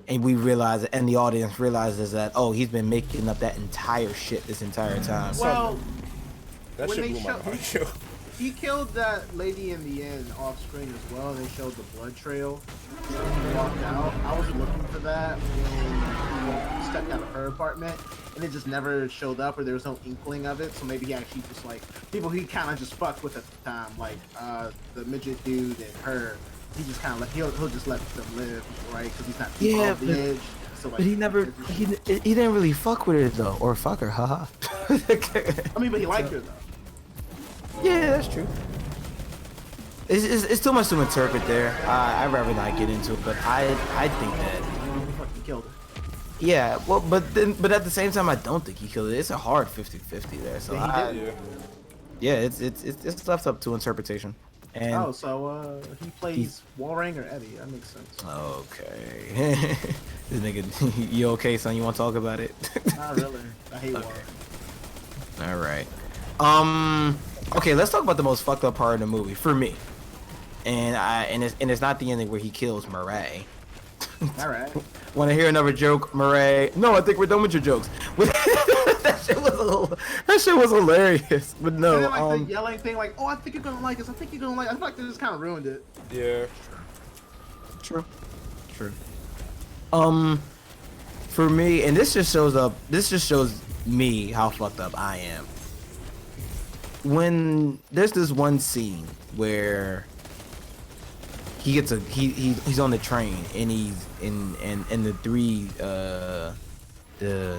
and we realize, and the audience realizes that, oh, he's been making up that entire shit this entire time. Well, That when shit they blew my mind. he killed that lady in the end off screen as well, and they showed the blood trail. So he walked out. I was looking for that when he stepped out of her apartment, and it just never showed up, or there was no inkling of it. So maybe he actually just like people he kind of just fucked with at the time, like the midget dude and her. He just kind of he'll just let them live, right? Because he's not too off the edge. So, like, but he didn't really fuck with her though, or fuck her, haha. I mean, but he liked her though. Yeah, that's true. It's too much to interpret there. I'd rather not get into it, but I think that He fucking killed her. yeah. Well, but at the same time, I don't think he killed it. It's a hard 50-50 there. So Yeah, yeah, it's left up to interpretation. And so he plays Walring or Eddie. That makes sense. okay. This nigga, you okay, son? You want to talk about it? Not really. I hate Walring. All right. Okay, let's talk about the most fucked up part of the movie for me. And it's not the ending where he kills Murray. All right. Want to hear another joke, Murray? No, I think we're done with your jokes. that shit was hilarious. But no, And then, like the yelling thing, like, "Oh, I think you're gonna like us. I think you're gonna like." I feel like they just kind of ruined it. Yeah. True. for me, and this just shows me how fucked up I am. When there's this one scene where he's on the train and he's in the three the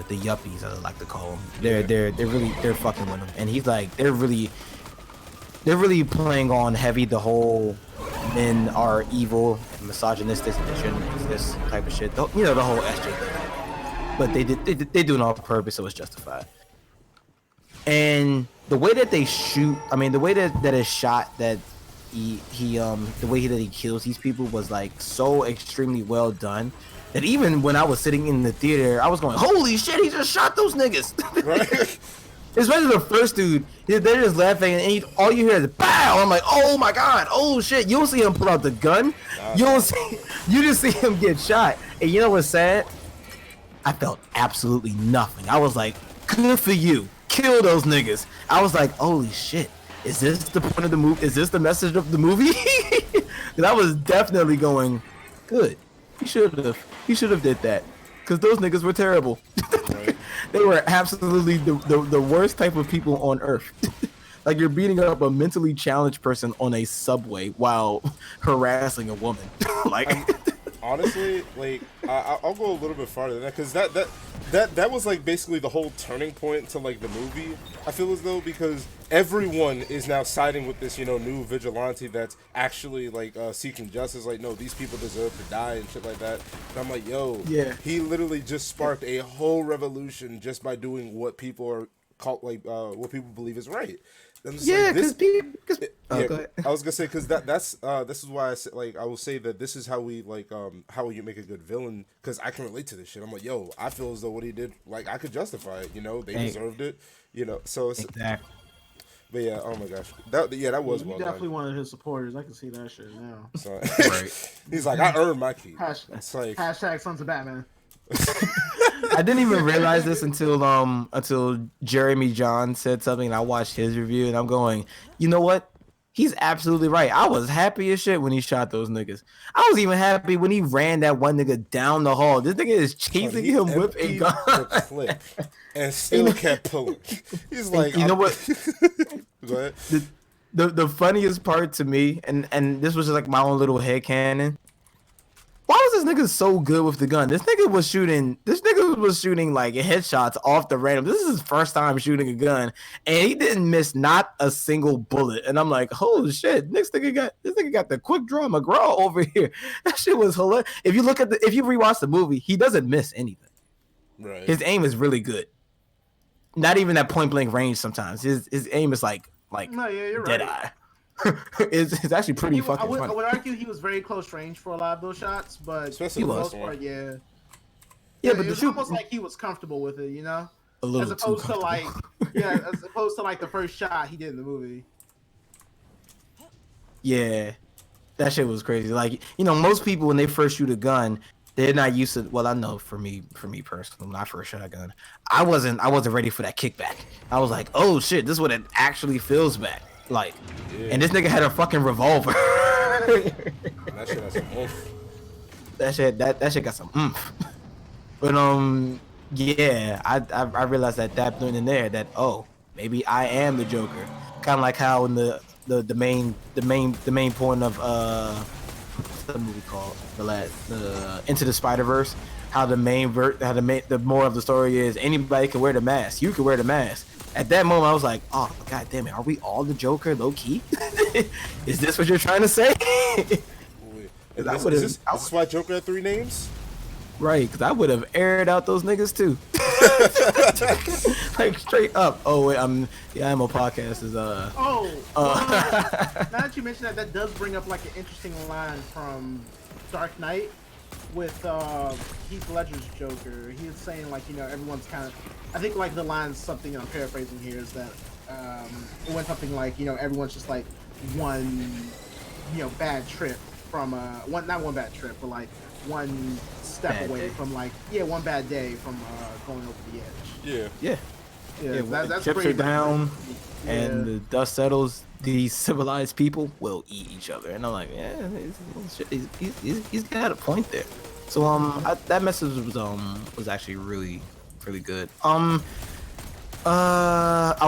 yuppies, I like to call them. They're fucking with him, and he's like they're really playing on heavy the whole men are evil, misogynistic, and shouldn't exist type of shit. The whole SJ thing. But they do it on purpose, so it's justified. And the way that they shoot, I mean, the way that is shot, that the way that he kills these people was like so extremely well done that even when I was sitting in the theater, I was going, "Holy shit, he just shot those niggas!" Right? Especially the first dude, they're just laughing, and all you hear is "pow!" I'm like, "Oh my god, oh shit!" You don't see him pull out the gun, you just see him get shot. And you know what's sad? I felt absolutely nothing. I was like, "Good for you, kill those niggas." I was like, "Holy shit, is this the point of the movie? Is this the message of the movie?" Because I was definitely going, "Good, he should have did that," because those niggas were terrible. Right. They were absolutely the worst type of people on earth. Like, you're beating up a mentally challenged person on a subway while harassing a woman. Like, honestly, like I'll go a little bit farther than that, because that was like basically the whole turning point to like the movie. I feel as though, because everyone is now siding with this, new vigilante that's actually like seeking justice. Like, no, these people deserve to die and shit like that. And I'm like, yo, yeah, he literally just sparked a whole revolution just by doing what people are called what people believe is right. Yeah, because I was gonna say, because this is why I say, like, I will say that this is how we how you make a good villain, because I can relate to this shit. I'm like, yo, I feel as though what he did, like, I could justify it. They deserved it. So it's, exactly. But yeah, oh my gosh, that was well definitely done. one of his supporters. I can see that shit now. So, right. He's like, I earned my key. It's like hashtag Sons of Batman. I didn't even realize this until Jeremy John said something, and I watched his review, and I'm going, you know what? He's absolutely right. I was happy as shit when he shot those niggas. I was even happy when he ran that one nigga down the hall. This nigga is chasing him with a gun. The clip and still kept pulling. He's like, you know what? Go ahead. The funniest part to me, and this was just like my own little headcanon. Why was this nigga so good with the gun? This nigga was shooting like headshots off the random. This is his first time shooting a gun, and he didn't miss not a single bullet. And I'm like, holy shit, this nigga got the quick draw McGraw over here. That shit was hilarious. If you rewatch the movie, he doesn't miss anything. Right. His aim is really good. Not even at point blank range sometimes. His aim is like no, yeah, you're dead right. eye. It's actually pretty fucking funny. I would argue he was very close range for a lot of those shots, but especially for the most part, yeah. Yeah, but it was almost like he was comfortable with it, a little as opposed too to like, as opposed to like the first shot he did in the movie. Yeah, that shit was crazy. Like, most people when they first shoot a gun, they're not used to. Well, I know for me personally, when I first shot a gun, I wasn't ready for that kickback. I was like, oh shit, this is what it actually feels back. Like, yeah. And this nigga had a fucking revolver. That shit has some oomph. That shit got some oomph. But yeah, I realized that then and there that, oh, maybe I am the Joker. Kind of like how in the main point of what's the movie called, the Into the Spider-Verse, how the moral of the story is anybody can wear the mask. You can wear the mask. At that moment, I was like, oh, god damn it, are we all the Joker, low-key? Is this what you're trying to say? Is this why Joker had 3 names? Right, because I would have aired out those niggas, too. Like, straight up. Oh, wait, the IMO podcast is, now that you mention that does bring up, like, an interesting line from Dark Knight with Heath Ledger's Joker. He was saying, like, everyone's kind of, I think, like, the line's something, I'm paraphrasing here, is that it went something like, everyone's just like one bad trip from not one bad trip, but like one step bad away day. From like one bad day from going over the edge. Yeah. That's chips are down and the dust settles. These civilized people will eat each other, and I'm like, yeah, he's got a point there. So that message was actually really good. I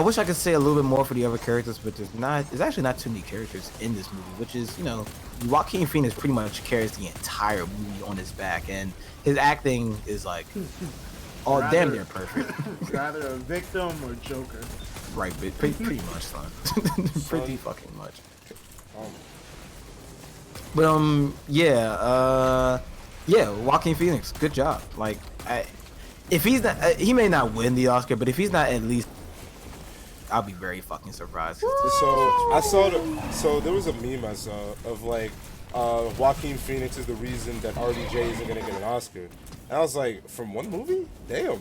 wish I could say a little bit more for the other characters, but there's actually not too many characters in this movie, which is, you know, Joaquin Phoenix pretty much carries the entire movie on his back, and his acting is like all damn near perfect. Rather a victim or Joker. Right, but pretty much, son. Pretty fucking much. But yeah, Joaquin Phoenix, good job. Like, if he's not, he may not win the Oscar, but if he's not at least, I'll be very fucking surprised. So there was a meme I saw of like, Joaquin Phoenix is the reason that RDJ isn't gonna get an Oscar. And I was like, from one movie? Damn,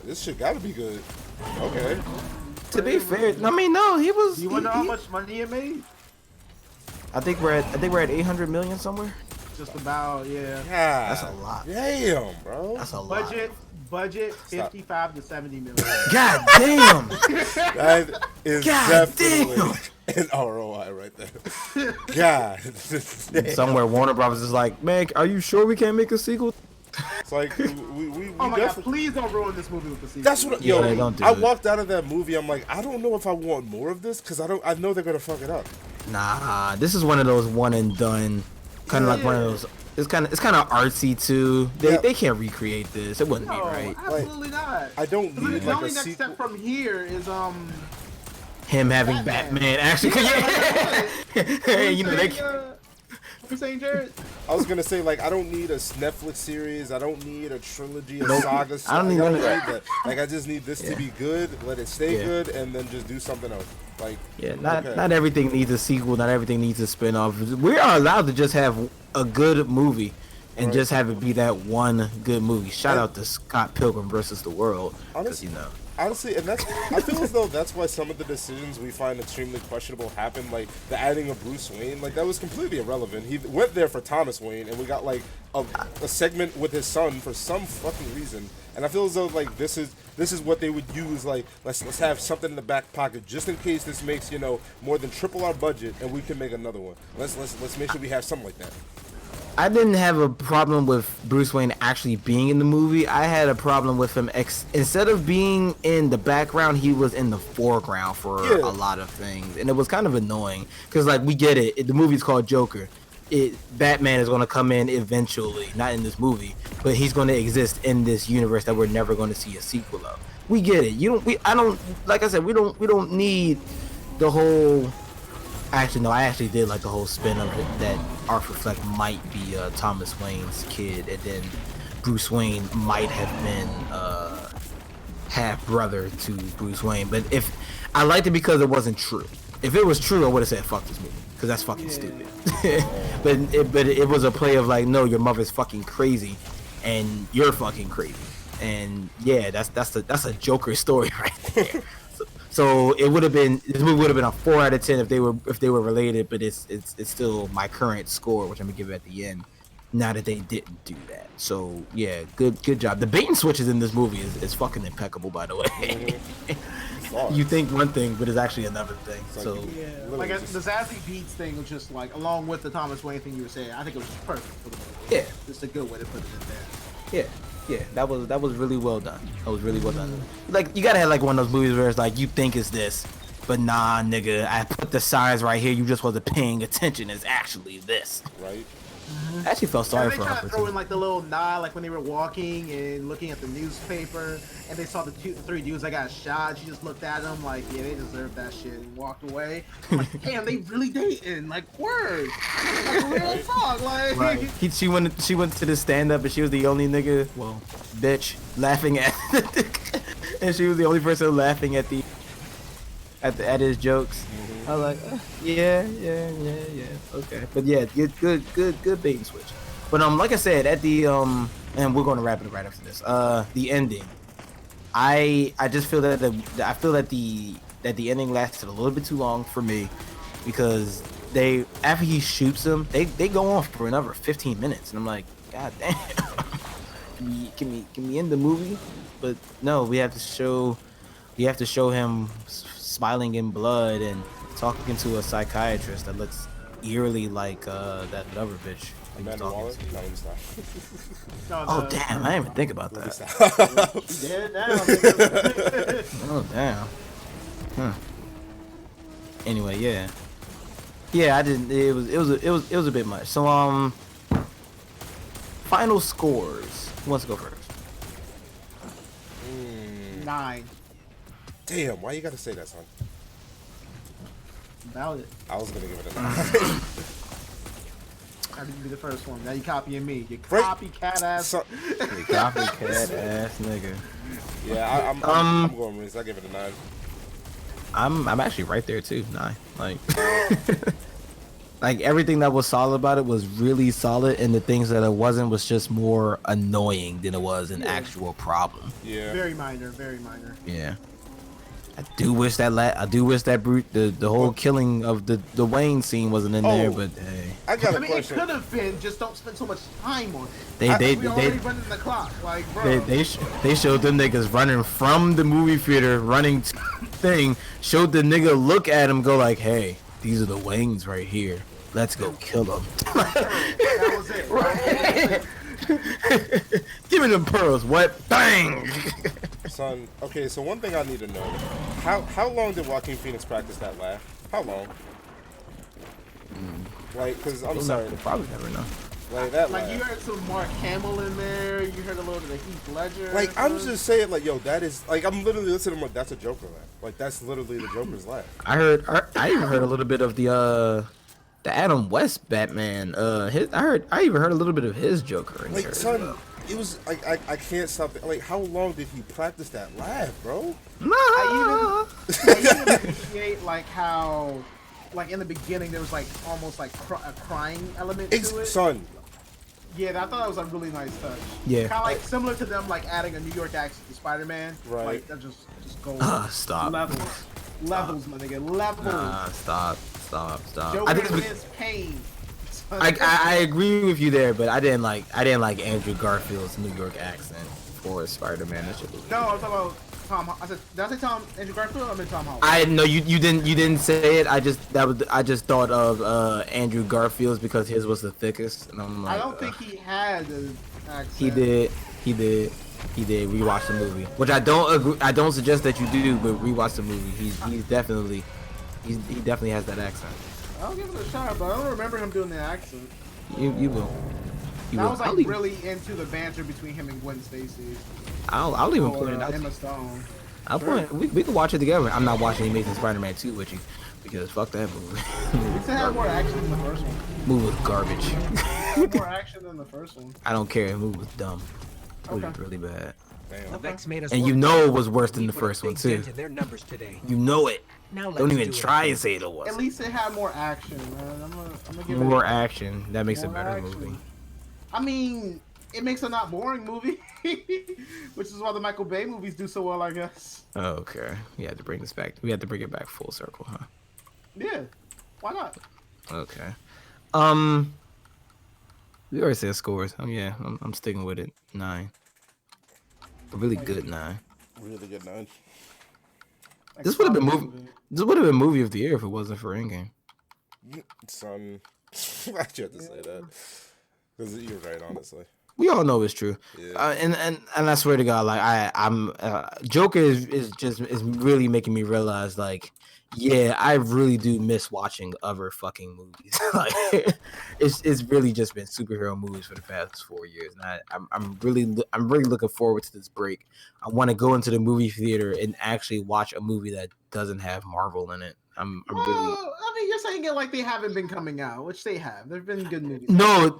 this shit gotta be good. Okay. To be fair, I mean, no, he was. You wonder how much money it made? I think we're at 800 million somewhere. Just about, yeah. Yeah. That's a lot. Damn, bro. That's a lot. Budget 55 to 70 million. God damn. That is God definitely an ROI right there. God. Somewhere Warner Bros. Is like, man, are you sure we can't make a sequel? It's like we oh my god, please don't ruin this movie with the sequel. That's what Yeah, don't do I it. walked out of that movie. I'm like, I don't know if I want more of this because I know they're gonna fuck it up. Nah, this is one of those one and done, kind of like one of those. It's kind of artsy too. They can't recreate this. It wouldn't be right. Absolutely not. I don't need The like only a next sequel. step from here is Him having Batman actually. You know, they. What you saying, Jared? I was gonna say, like, I don't need a Netflix series. I don't need a trilogy, a saga. I don't need none of that. Like, I just need this to be good. Let it stay good, and then just do something else. Like, Yeah, not everything needs a sequel. Not everything needs a spin-off. We are allowed to just have a good movie and just have it be that one good movie. Shout out to Scott Pilgrim versus the World, because you know. Honestly, and that's I feel as though that's why some of the decisions we find extremely questionable happen. Like the adding of Bruce Wayne, like that was completely irrelevant. He went there for Thomas Wayne, and we got like a segment with his son for some fucking reason. And I feel as though like this is what they would use. Like let's have something in the back pocket just in case this makes, you know, more than triple our budget, and we can make another one. Let's make sure we have something like that. I didn't have a problem with Bruce Wayne actually being in the movie. I had a problem with him instead of being in the background, he was in the foreground for a lot of things, and it was kind of annoying because, like, we get it. The movie's called Joker. Batman is going to come in eventually, not in this movie, but he's going to exist in this universe that we're never going to see a sequel of. We get it. I don't. Like I said, we don't need the whole. Actually, no, I actually did like the whole spin of it that Arthur Fleck might be Thomas Wayne's kid, and then Bruce Wayne might have been half brother to Bruce Wayne. But if I liked it because it wasn't true. If it was true, I would have said fuck this movie because that's fucking stupid. but it was a play of like, no, your mother's fucking crazy, and you're fucking crazy, and yeah, that's a Joker story right there. So it would have been, this movie would have been a 4 out of 10 if they were related, but it's still my current score, which I'm gonna give it at the end. Now that they didn't do that, so yeah, good job. The bait and switches in this movie is fucking impeccable, by the way. You think one thing, but it's actually another thing. So like the Zazie Beetz thing was just like, along with the Thomas Wayne thing you were saying, I think it was just perfect for the movie. Yeah, just a good way to put it in there. Yeah, that was really well done. That was really well done. Like, you gotta have like one of those movies where it's like, you think it's this, but nah, nigga, I put the signs right here. You just wasn't paying attention. It's actually this. Right. I actually felt sorry they for try her. to throw in like the little nod, like when they were walking and looking at the newspaper, and they saw the 3 dudes that got shot. She just looked at them like, yeah, they deserve that shit, and walked away. I'm like, damn, they really dating. Like, word. Like, real talk. Like, Right. She went to the stand up, and she was the only nigga, well, bitch, laughing at, and she was the only person laughing at his jokes. I was like, yeah, okay, but yeah, good bait and switch. But like I said, at the and we're gonna wrap it right after this. The ending, I just feel that the ending lasted a little bit too long for me, because after he shoots him, they go on for another 15 minutes, and I'm like, god damn, can we end the movie? But no, we have to show him smiling in blood and talking to a psychiatrist that looks eerily like that other bitch. Amanda Waller? No, let me stop. Oh damn! I didn't even think about Let me that. stop. You dead now, nigga. Oh damn. Huh. Anyway, yeah. Yeah, I didn't. It was a bit much. So final scores. Who wants to go first? 9. Damn, why you gotta say that, son? About it. I was gonna give it a 9. I didn't be the first one. Now you copying me. You Right. copycat ass. So, You copycat ass nigga. yeah, I'm going Reese. I give it a 9. I'm actually right there too. 9. Like, like everything that was solid about it was really solid, and the things that it wasn't was just more annoying than it was an actual problem. Yeah. Very minor. Very minor. Yeah. I do wish that brute the whole killing of the Wayne scene wasn't in there, but hey. I got a I mean, question. it could have been. Just don't spend so much time on it. They We already running the clock. Like, bro. they showed them niggas running from the movie theater, running to thing, showed the nigga look at him, go like, hey, these are the Waynes right here. Let's go kill them. That was it. Right? Give me them pearls. What? Bang! Son, okay, so one thing I need to know. How long did Joaquin Phoenix practice that laugh? How long? Like, because I'm sorry. We'll probably never know. Like, that Like, laugh. you heard some Mark Hamill in there. You heard a little bit of Heath Ledger. Like, I'm just saying, like, yo, that is, like, I'm literally listening to him, like, that's a Joker laugh. Like, that's literally the Joker's laugh. I even heard a little bit of the Adam West Batman. I even heard a little bit of his Joker in Like, there. son, it was, like, I can't stop it. Like, how long did he practice that laugh, bro? I even appreciate, like, how, like, in the beginning, there was, like, almost, like, a crying element to it. Son, Yeah, I thought that was a really nice touch. Yeah. Kind of like similar to them, like, adding a New York accent to Spider-Man. Right. Like, that just goes Stop. levels, my nigga, levels. Stop. Joker I think in it's, his pain. I agree with you there, but I didn't like Andrew Garfield's New York accent for Spider-Man. That shit was No, I'm talking about Tom. I said, did I say Andrew Garfield? I meant Tom Holland. I know you didn't say it. I just thought of Andrew Garfield's because his was the thickest, and I'm like, I don't think he had an accent. he did. Rewatch the movie, which I don't agree. I don't suggest that you do, but rewatch the movie. He definitely has that accent. I'll give it a shot, but I don't remember him doing the accent. You will. I was like really into the banter between him and Gwen Stacy. I'll even point it Or out. Emma Stone. We can watch it together. I'm not watching Amazing Spider-Man 2 with you because fuck that movie. It had more action than the first one. Movie was garbage. It had more action than the first one. I don't care. The movie was dumb. It was Okay. really bad. damn. The Vex made us And you work know together. it was worse than We the put a first one big too. dent in their numbers today. You know it. Now let's Don't even do it try again. and say it At was. least it had more action, man. I'm gonna give More it action. That makes a more better action. movie. I mean, it makes a not boring movie, which is why the Michael Bay movies do so well, I guess. Oh, okay. We had to bring this back. We had to bring it back full circle, huh? Yeah, why not? Okay. We already said scores. Yeah, I'm sticking with it. 9. A really good 9. Really good 9. Like, This would have been solid movie. This would have been movie of the year if it wasn't for Endgame. Son, why'd you have to say that? Because you're right, honestly. We all know it's true. Yeah. And I swear to God, like I'm Joker is really making me realize, like, yeah, I really do miss watching other fucking movies. Like, it's really just been superhero movies for the past 4 years, and I'm really looking forward to this break. I want to go into the movie theater and actually watch a movie that doesn't have Marvel in it. I'm Well, really I mean, you're saying it like they haven't been coming out, which they have. There've been good movies. no.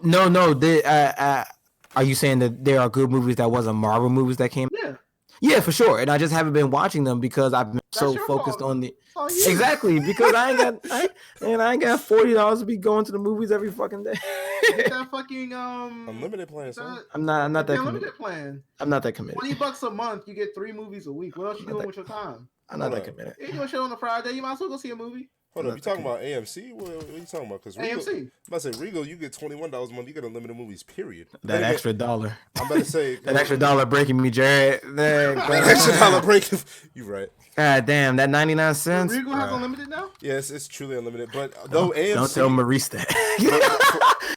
Are you saying that there are good movies that wasn't Marvel movies that came? Yeah, Yeah, for sure. And I just haven't been watching them because I've been so your focused fault. on the It's all you. exactly because I ain't got $40 to be going to the movies every fucking day. Get that fucking Unlimited plan, son. I'm not that committed. unlimited plan. I'm not that committed. $20 a month, you get 3 movies a week. What else you doing with your time? I'm not that committed. You ain't doing shit on a Friday. You might as well go see a movie. Hold up, you talking about AMC? What are you talking about? Because AMC. I'm about to say Regal, you get $21 a month. You get unlimited movies. Period. That extra $1. I'm about to say that extra $1 breaking me, Jared. that extra $1 break. You right. God damn, that 99 cents. Regal has unlimited now. Yes, it's truly unlimited. But though AMC, don't tell Maurice that.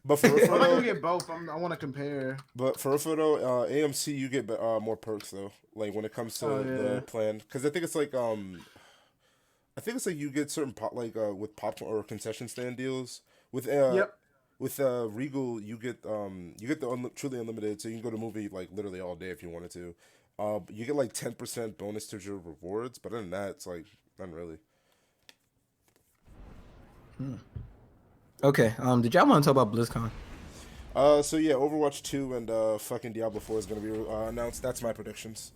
but for I'm not gonna get both. I want to compare. But for real though, AMC you get more perks though. Like when it comes to the plan, because I think it's like you get certain with popcorn or concession stand deals with with Regal you get the truly unlimited, so you can go to movie like literally all day if you wanted to. You get like 10% bonus to your rewards, but other than that, it's like none really. Okay. Did y'all want to talk about BlizzCon? So yeah, Overwatch 2 and fucking Diablo 4 is gonna be announced. That's my predictions.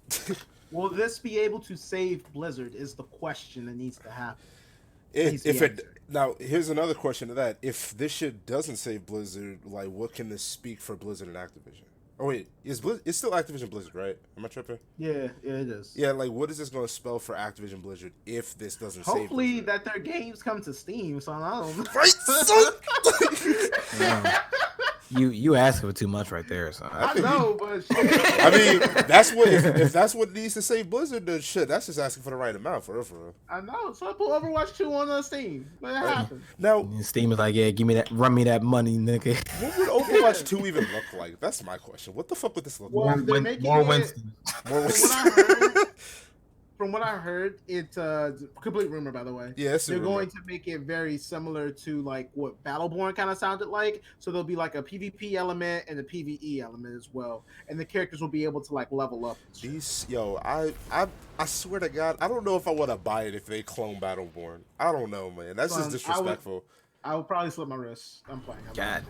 Will this be able to save Blizzard? Is the question that needs to happen. Now here's another question to that. If this shit doesn't save Blizzard, like what can this speak for Blizzard and Activision? Oh wait, it's still Activision Blizzard, right? Am I tripping? Yeah, it is. Yeah, like what is this going to spell for Activision Blizzard if this doesn't save Hopefully Blizzard? that their games come to Steam, so I don't know. Right, son? You asking for too much right there, son. I know, but shit. I mean, that's what if that's what needs to save Blizzard, then shit, that's just asking for the right amount, for real. I know. So I put Overwatch 2 on Steam. But it happened. Now, And Steam is like, yeah, run me that money, nigga. what would Overwatch 2 even look like? That's my question. What the fuck would this look Well, like? they're making More it- Winston. From what I heard, it's a complete rumor, by the way. Yeah, it's a They're rumor. going to make it very similar to like what Battleborn kind of sounded like. So there'll be like a PvP element and a PvE element as well, and the characters will be able to like level up. I swear to God, I don't know if I want to buy it if they clone Battleborn. I don't know, man. That's just disrespectful. I would probably slip my wrist. I'm playing. God.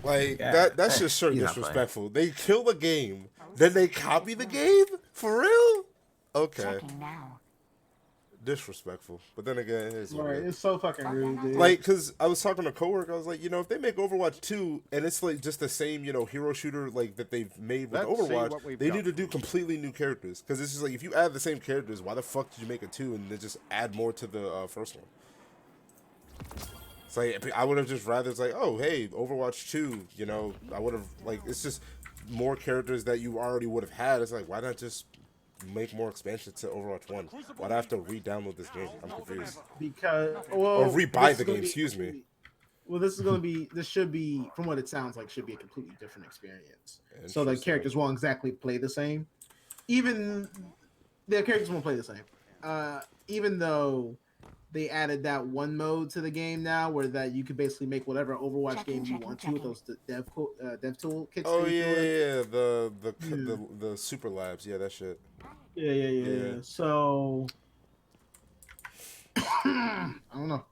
Like Yeah. that's just straight He's not disrespectful. They kill the game, then they copy the game for real. Okay, Checking now. disrespectful. But then again, it's Right, it's so fucking rude, dude. like because I was talking to a coworker. I was like, if they make Overwatch 2 and it's like just the same, hero shooter like that they've made with Let's see Overwatch, what we've they got need to do completely new characters. Because it's just like if you add the same characters, why the fuck did you make a 2 and then just add more to the first one? It's like I would have just rather it's like, oh hey, Overwatch 2, I would have like it's just more characters that you already would have had. It's like why not just make more expansions to Overwatch 1? Why'd I have to re-download this game? I'm confused. Because Or re-buy this the is gonna game, excuse me. Well, this should be, from what it sounds like, should be a completely different experience. So the characters won't exactly play the same. Even their characters won't play the same. Even though they added that one mode to the game now, where that you can basically make whatever Overwatch game you want to with those dev tool kits. Oh that you yeah, throw in. the super labs, yeah, that shit. Yeah. So I don't know.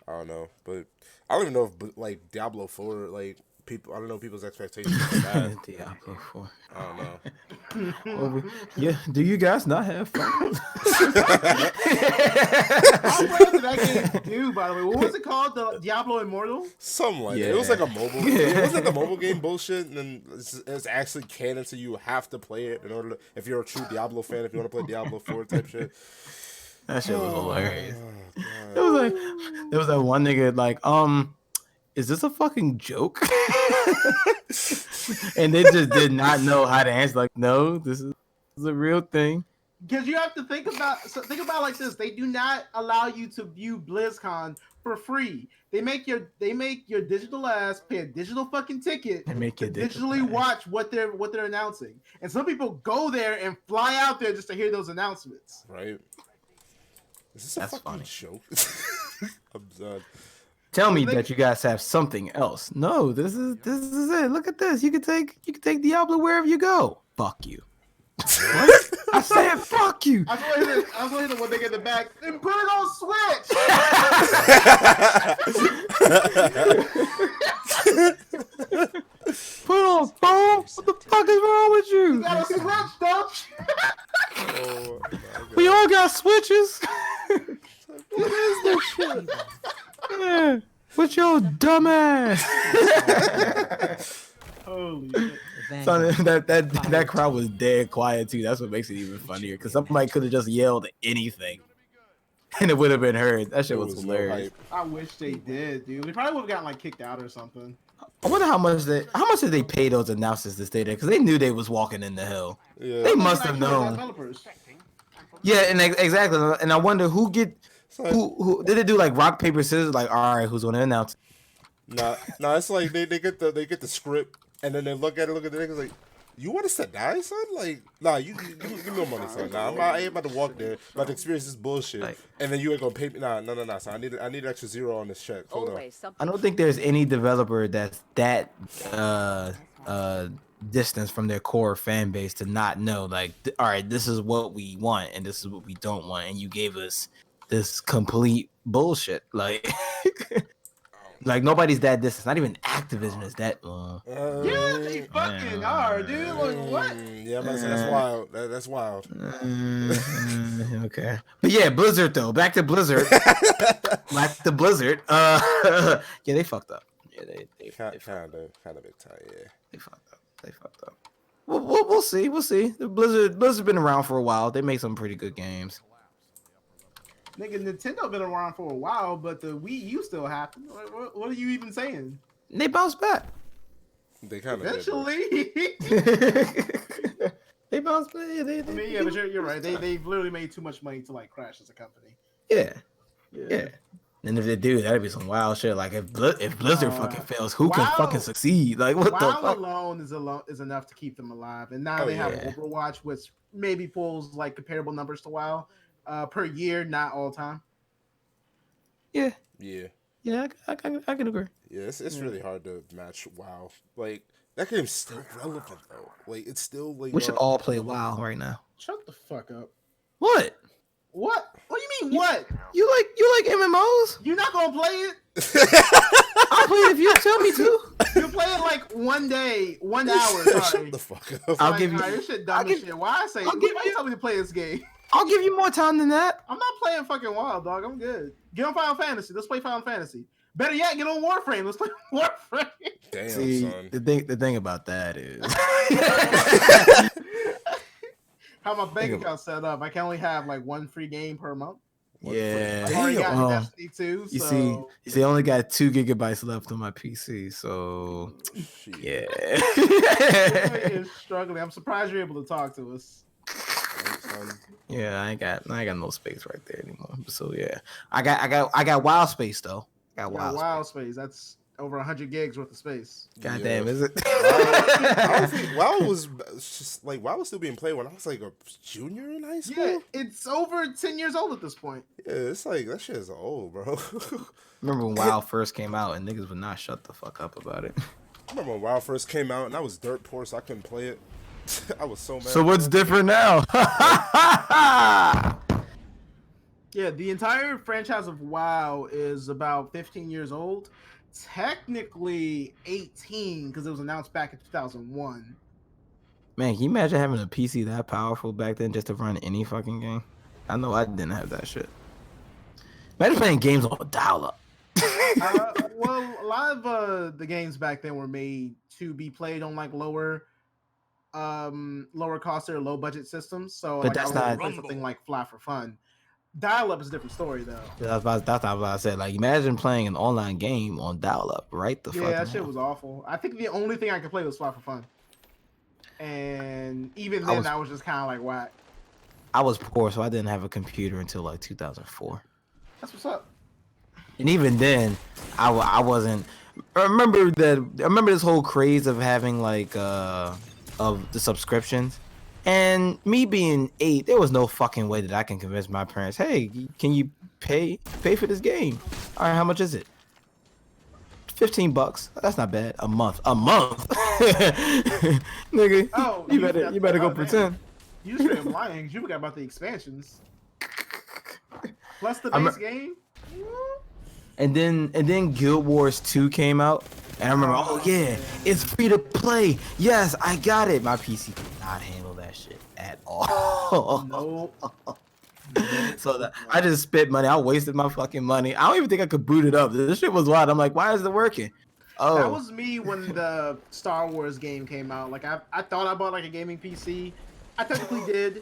I don't know, but I don't even know if like Diablo 4, like people, I don't know people's expectations for that. Diablo 4. I don't know. Yeah, do you guys not have fun? How well did that game do, by the way? What was it called? The Diablo Immortal? Something like that. It was like a mobile. It was like the mobile game bullshit, and then it's actually canon, so you have to play it in order to, if you're a true Diablo fan, if you want to play Diablo 4 type shit. That shit was hilarious. Oh, It was like there was that one nigga like, is this a fucking joke? And they just did not know how to answer. Like, no, this is a real thing. Because you have to think about it like this. They do not allow you to view BlizzCon for free. They make your digital ass pay a digital fucking ticket They make you digitally watch what they're announcing. And some people go there and fly out there just to hear those announcements. right. Is this a That's fucking funny. joke? I'm done. Tell me They- that you guys have something else. No, this is it. Look at this. You can take Diablo wherever you go. Fuck you. What? I said fuck you. I was waiting when they get the back and put it on Switch. Put on phone. What the fuck is wrong with you? You got a Switch, don't you? Oh, my God. We all got switches. What is this shit? Yeah. What's your dumb ass? Holy shit. Son, that crowd was dead quiet too. That's what makes it even funnier. Because somebody could have just yelled anything. and it would have been heard. That shit There was no hilarious. hype. I wish they did, dude. We probably would have gotten like kicked out or something. I wonder how much did they pay those announcers to stay there because they knew they was walking in the hill. Yeah. They must have Actually, known. developers. Yeah, and exactly. And I wonder who It's like, who did it do like rock paper scissors? Like, all right, who's gonna announce? nah, it's like they get the script and then they look at the niggas like, you want us to die, son? Like, nah, you give me more money, son. Nah, I ain't about to walk there, about to experience this bullshit, Like- and then you ain't gonna pay me. Nah, son. I need an extra zero on this check. Hold on. I don't think there's any developer that's that distance from their core fan base to not know like, all right, this is what we want and this is what we don't want, and you gave us this complete bullshit. Like, like nobody's that distance. Not even Activision is that. Yeah, they fucking are, dude. Like, what? Yeah, I'm about to say, that's wild. That's wild. Okay, but yeah, Blizzard though. Back to Blizzard. Back to Blizzard. Yeah, they fucked up. Yeah, they Kind of big time. Yeah. They fucked up. We'll see. We'll see. The Blizzard's been around for a while. They make some pretty good games. Nigga, Nintendo been around for a while, but the Wii U still happened. What are you even saying? They bounced back. They kind of Eventually. They bounced back. I mean, yeah, but you're right. They've literally made too much money to like crash as a company. Yeah. And if they do, that'd be some wild shit. Like if Blizzard fucking fails, who can fucking succeed? Like what the WoW fuck? alone is enough to keep them alive. And now Oh, they have yeah. Overwatch, which maybe pulls like comparable numbers to WoW per year, not all time. Yeah, Yeah. I can agree. Yeah, it's really hard to match WoW. Like that game's still relevant though. Like it's still like We should all play WoW right now. Shut the fuck up. What? What? What do you mean? What? You like MMOs? You're not gonna play it? I'll play it if you tell me to. You play it like 1 day, 1 hour. Sorry. Shut the fuck up. I'll Like, give you. nah, this shit dumb as shit. Why I say? I'll give Why you- you tell me to play this game? I'll give you more time than that. I'm not playing fucking Wild, dog. I'm good. Get on Final Fantasy. Let's play Final Fantasy. Better yet, get on Warframe. Let's play Warframe. Damn, See, son. the thing about that is, How my bank account set up? I can only have like 1 free game per month. yeah. I already got Well, Destiny 2. you So see, I only got 2 gigabytes left on my PC, so Shit. yeah. is struggling. I'm surprised you're able to talk to us. Son. Yeah, I ain't got no space right there anymore. So yeah, I got wild space though. I got Yeah, wild. WoW space. That's over 100 gigs worth of space. God Yeah. damn, is it? I don't think WoW was just like WoW was still being played when I was like a junior in high school. Yeah, it's over 10 years old at this point. Yeah, it's like that shit is old, bro. Remember when WoW first came out and niggas would not shut the fuck up about it. I remember when WoW first came out and I was dirt poor, so I couldn't play it. I was so mad. So what's different now? Yeah, the entire franchise of WoW is about 15 years old. Technically 18 because it was announced back in 2001. Man, can you imagine having a PC that powerful back then just to run any fucking game? I know I didn't have that shit. Imagine playing games on dial-up. Well, a lot of the games back then were made to be played on like lower cost or low budget systems. So But like, that's I would not- play something like Fly for Fun. Dial-up is a different story though. That's what I said. Like, imagine playing an online game on dial-up, right? Yeah, that shit was awful. I think the only thing I could play was Fly for Fun. And even then, I was just kind of like, whack. I was poor, so I didn't have a computer until like 2004. That's what's up. And even then, I wasn't. I remember this whole craze of having like of the subscriptions, and me being 8, there was no fucking way that I can convince my parents, hey, can you pay for this game? All right, how much is it? $15. That's not bad. A month. Nigga. Oh, you better go damn. pretend. You straight up lying. You forgot about the expansions. Plus the I'm- base game. And then Guild Wars 2 came out, and I remember, oh yeah, it's free to play. Yes, I got it. My PC could not handle that shit at all. No. So I just spent money. I wasted my fucking money. I don't even think I could boot it up. This shit was wild. I'm like, why is it working? Oh, That was me when the Star Wars game came out. Like I thought I bought like a gaming PC. I technically did.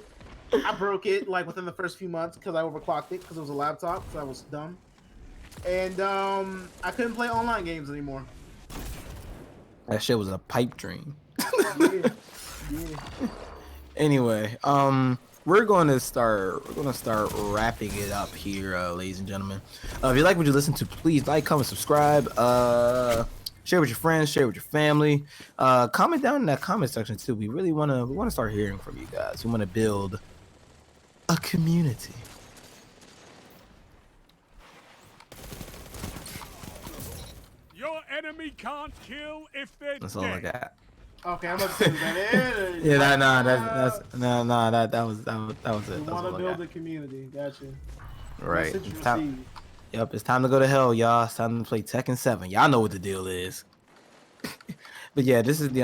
I broke it like within the first few months because I overclocked it because it was a laptop. So I was dumb, and I couldn't play online games anymore. That shit was a pipe dream. Yeah. Anyway, we're gonna start wrapping it up here, ladies and gentlemen. If you like what you listen to, please like, comment, subscribe, share with your friends, share with your family, comment down in that comment section too. We really wanna start hearing from you guys. We wanna build a community. Your enemy can't kill if they're That's all I dead. got. Okay, I'm about to say that. Yeah, that was it. You That's want to all I build got. a community? Gotcha. Right. Message It's time- received. Yep, it's time to go to hell, y'all. It's time to play Tekken 7. Y'all know what the deal is. But yeah, this is the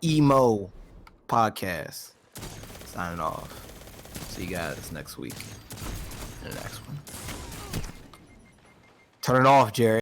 IMO podcast. Signing off. See you guys next week. In the next one. Turn it off, Jerry.